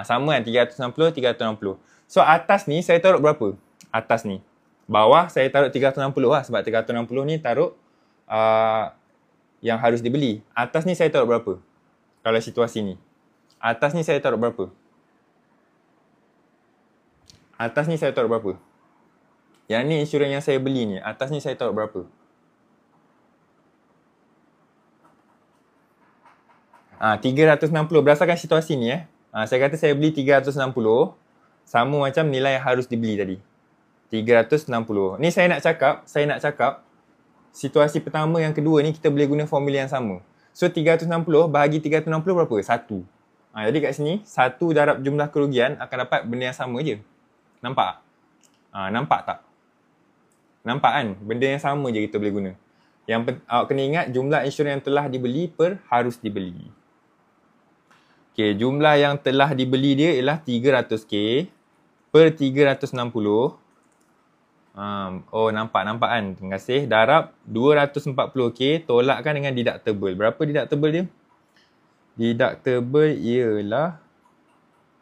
Sama kan, 360, 360. So, atas ni saya taruh berapa? Atas ni. Bawah saya taruh 360 lah. Sebab 360 ni taruh yang harus dibeli. Atas ni saya taruh berapa? Kalau situasi ni. Atas ni saya taruh berapa? Atas ni saya taruh berapa? Yang ni insurans yang saya beli ni. Atas ni saya taruh berapa? 360 berdasarkan situasi ni saya kata saya beli 360 sama macam nilai yang harus dibeli tadi. 360. Ni saya nak cakap situasi pertama yang kedua ni kita boleh guna formula yang sama. So 360 bahagi 360 berapa? 1. Jadi kat sini 1 darab jumlah kerugian akan dapat benda yang sama je. Nampak? Nampak tak? Nampak kan? Benda yang sama je kita boleh guna. Yang awak kena ingat jumlah insurans yang telah dibeli per harus dibeli. Okay, jumlah yang telah dibeli dia ialah 300k per 360. Nampak kan? Terima kasih. Darab 240k tolakkan dengan deductible. Berapa deductible dia? Deductible ialah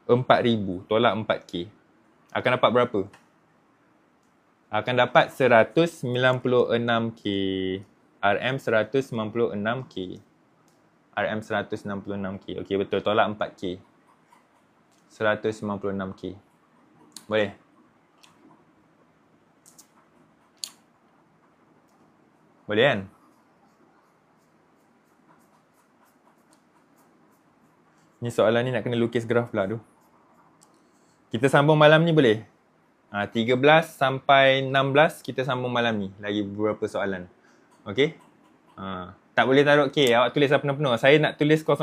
4,000 tolak 4k. Akan dapat berapa? Akan dapat 196k. RM 196k. RM 196k. Okey, betul. Tolak 4k. 196k. Boleh? Boleh kan? Ni soalan ni nak kena lukis graf pula tu. Kita sambung malam ni boleh? 13 sampai 16 kita sambung malam ni. Lagi beberapa soalan. Okey? Tak boleh taruh K. Awak tulis penuh-penuh. Saya nak tulis 000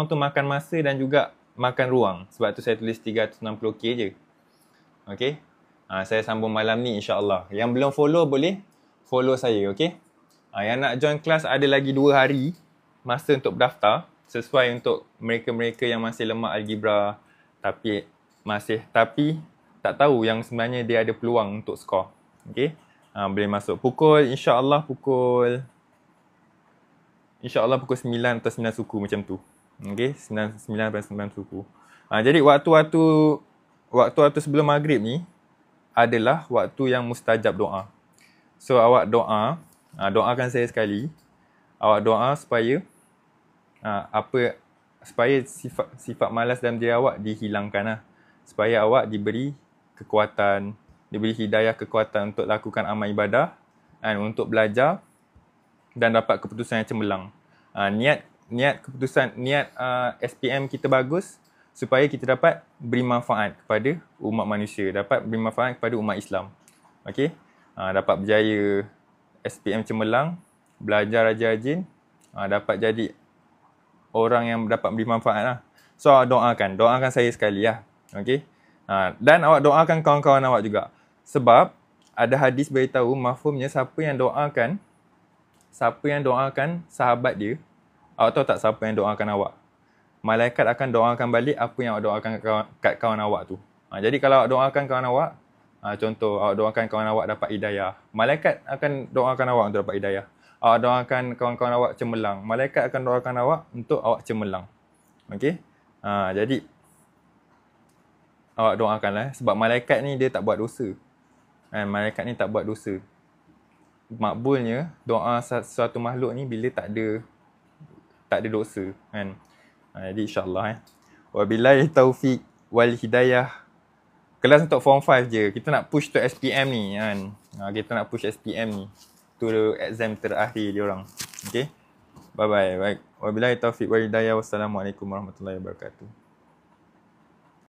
tu makan masa dan juga makan ruang. Sebab tu saya tulis 360k je. Okey? Saya sambung malam ni insyaAllah. Yang belum follow boleh follow saya. Okey? Yang nak join kelas ada lagi 2 hari masa untuk berdaftar. Sesuai untuk mereka-mereka yang masih lemah algebra. Tapi tak tahu yang sebenarnya dia ada peluang untuk skor. Okey? Boleh masuk. InsyaAllah pukul 9 atau 9 suku macam tu. Okey, 9 atau 9 suku. Jadi waktu sebelum maghrib ni adalah waktu yang mustajab doa. So awak doakan saya sekali. Awak doa supaya supaya sifat malas dalam diri awak dihilangkan supaya awak diberi kekuatan, diberi hidayah kekuatan untuk lakukan amal ibadah dan untuk belajar dan dapat keputusan yang cemerlang. Niat SPM kita bagus supaya kita dapat beri manfaat kepada umat manusia, dapat beri manfaat kepada umat Islam. Okey? Dapat berjaya SPM cemerlang belajar rajin-rajin, dapat jadi orang yang dapat beri manfaat lah. So, doakan saya sekali lah. Okay. Dan awak doakan kawan-kawan awak juga. Sebab, ada hadis beritahu, mafhumnya siapa yang doakan sahabat dia, awak tahu tak siapa yang doakan awak? Malaikat akan doakan balik apa yang awak doakan kat kawan awak tu. Jadi kalau awak doakan kawan awak, contoh awak doakan kawan awak dapat hidayah, malaikat akan doakan awak untuk dapat hidayah. Awak doakan kawan-kawan awak cemerlang, malaikat akan doakan awak untuk awak cemerlang. Okey? Jadi awak doakanlah, sebab malaikat ni dia tak buat dosa. Malaikat ni tak buat dosa. Makbulnya doa sesuatu makhluk ni bila tak ada dosa kan. Jadi insya-Allah wabillahi taufik wal hidayah. Kelas untuk form 5 je. Kita nak push to SPM ni kan. Kita nak push SPM ni. Tu exam terakhir dia orang. Okey. Bye bye. Baik. Wabillahi taufik wal hidayah. Wassalamualaikum warahmatullahi wabarakatuh.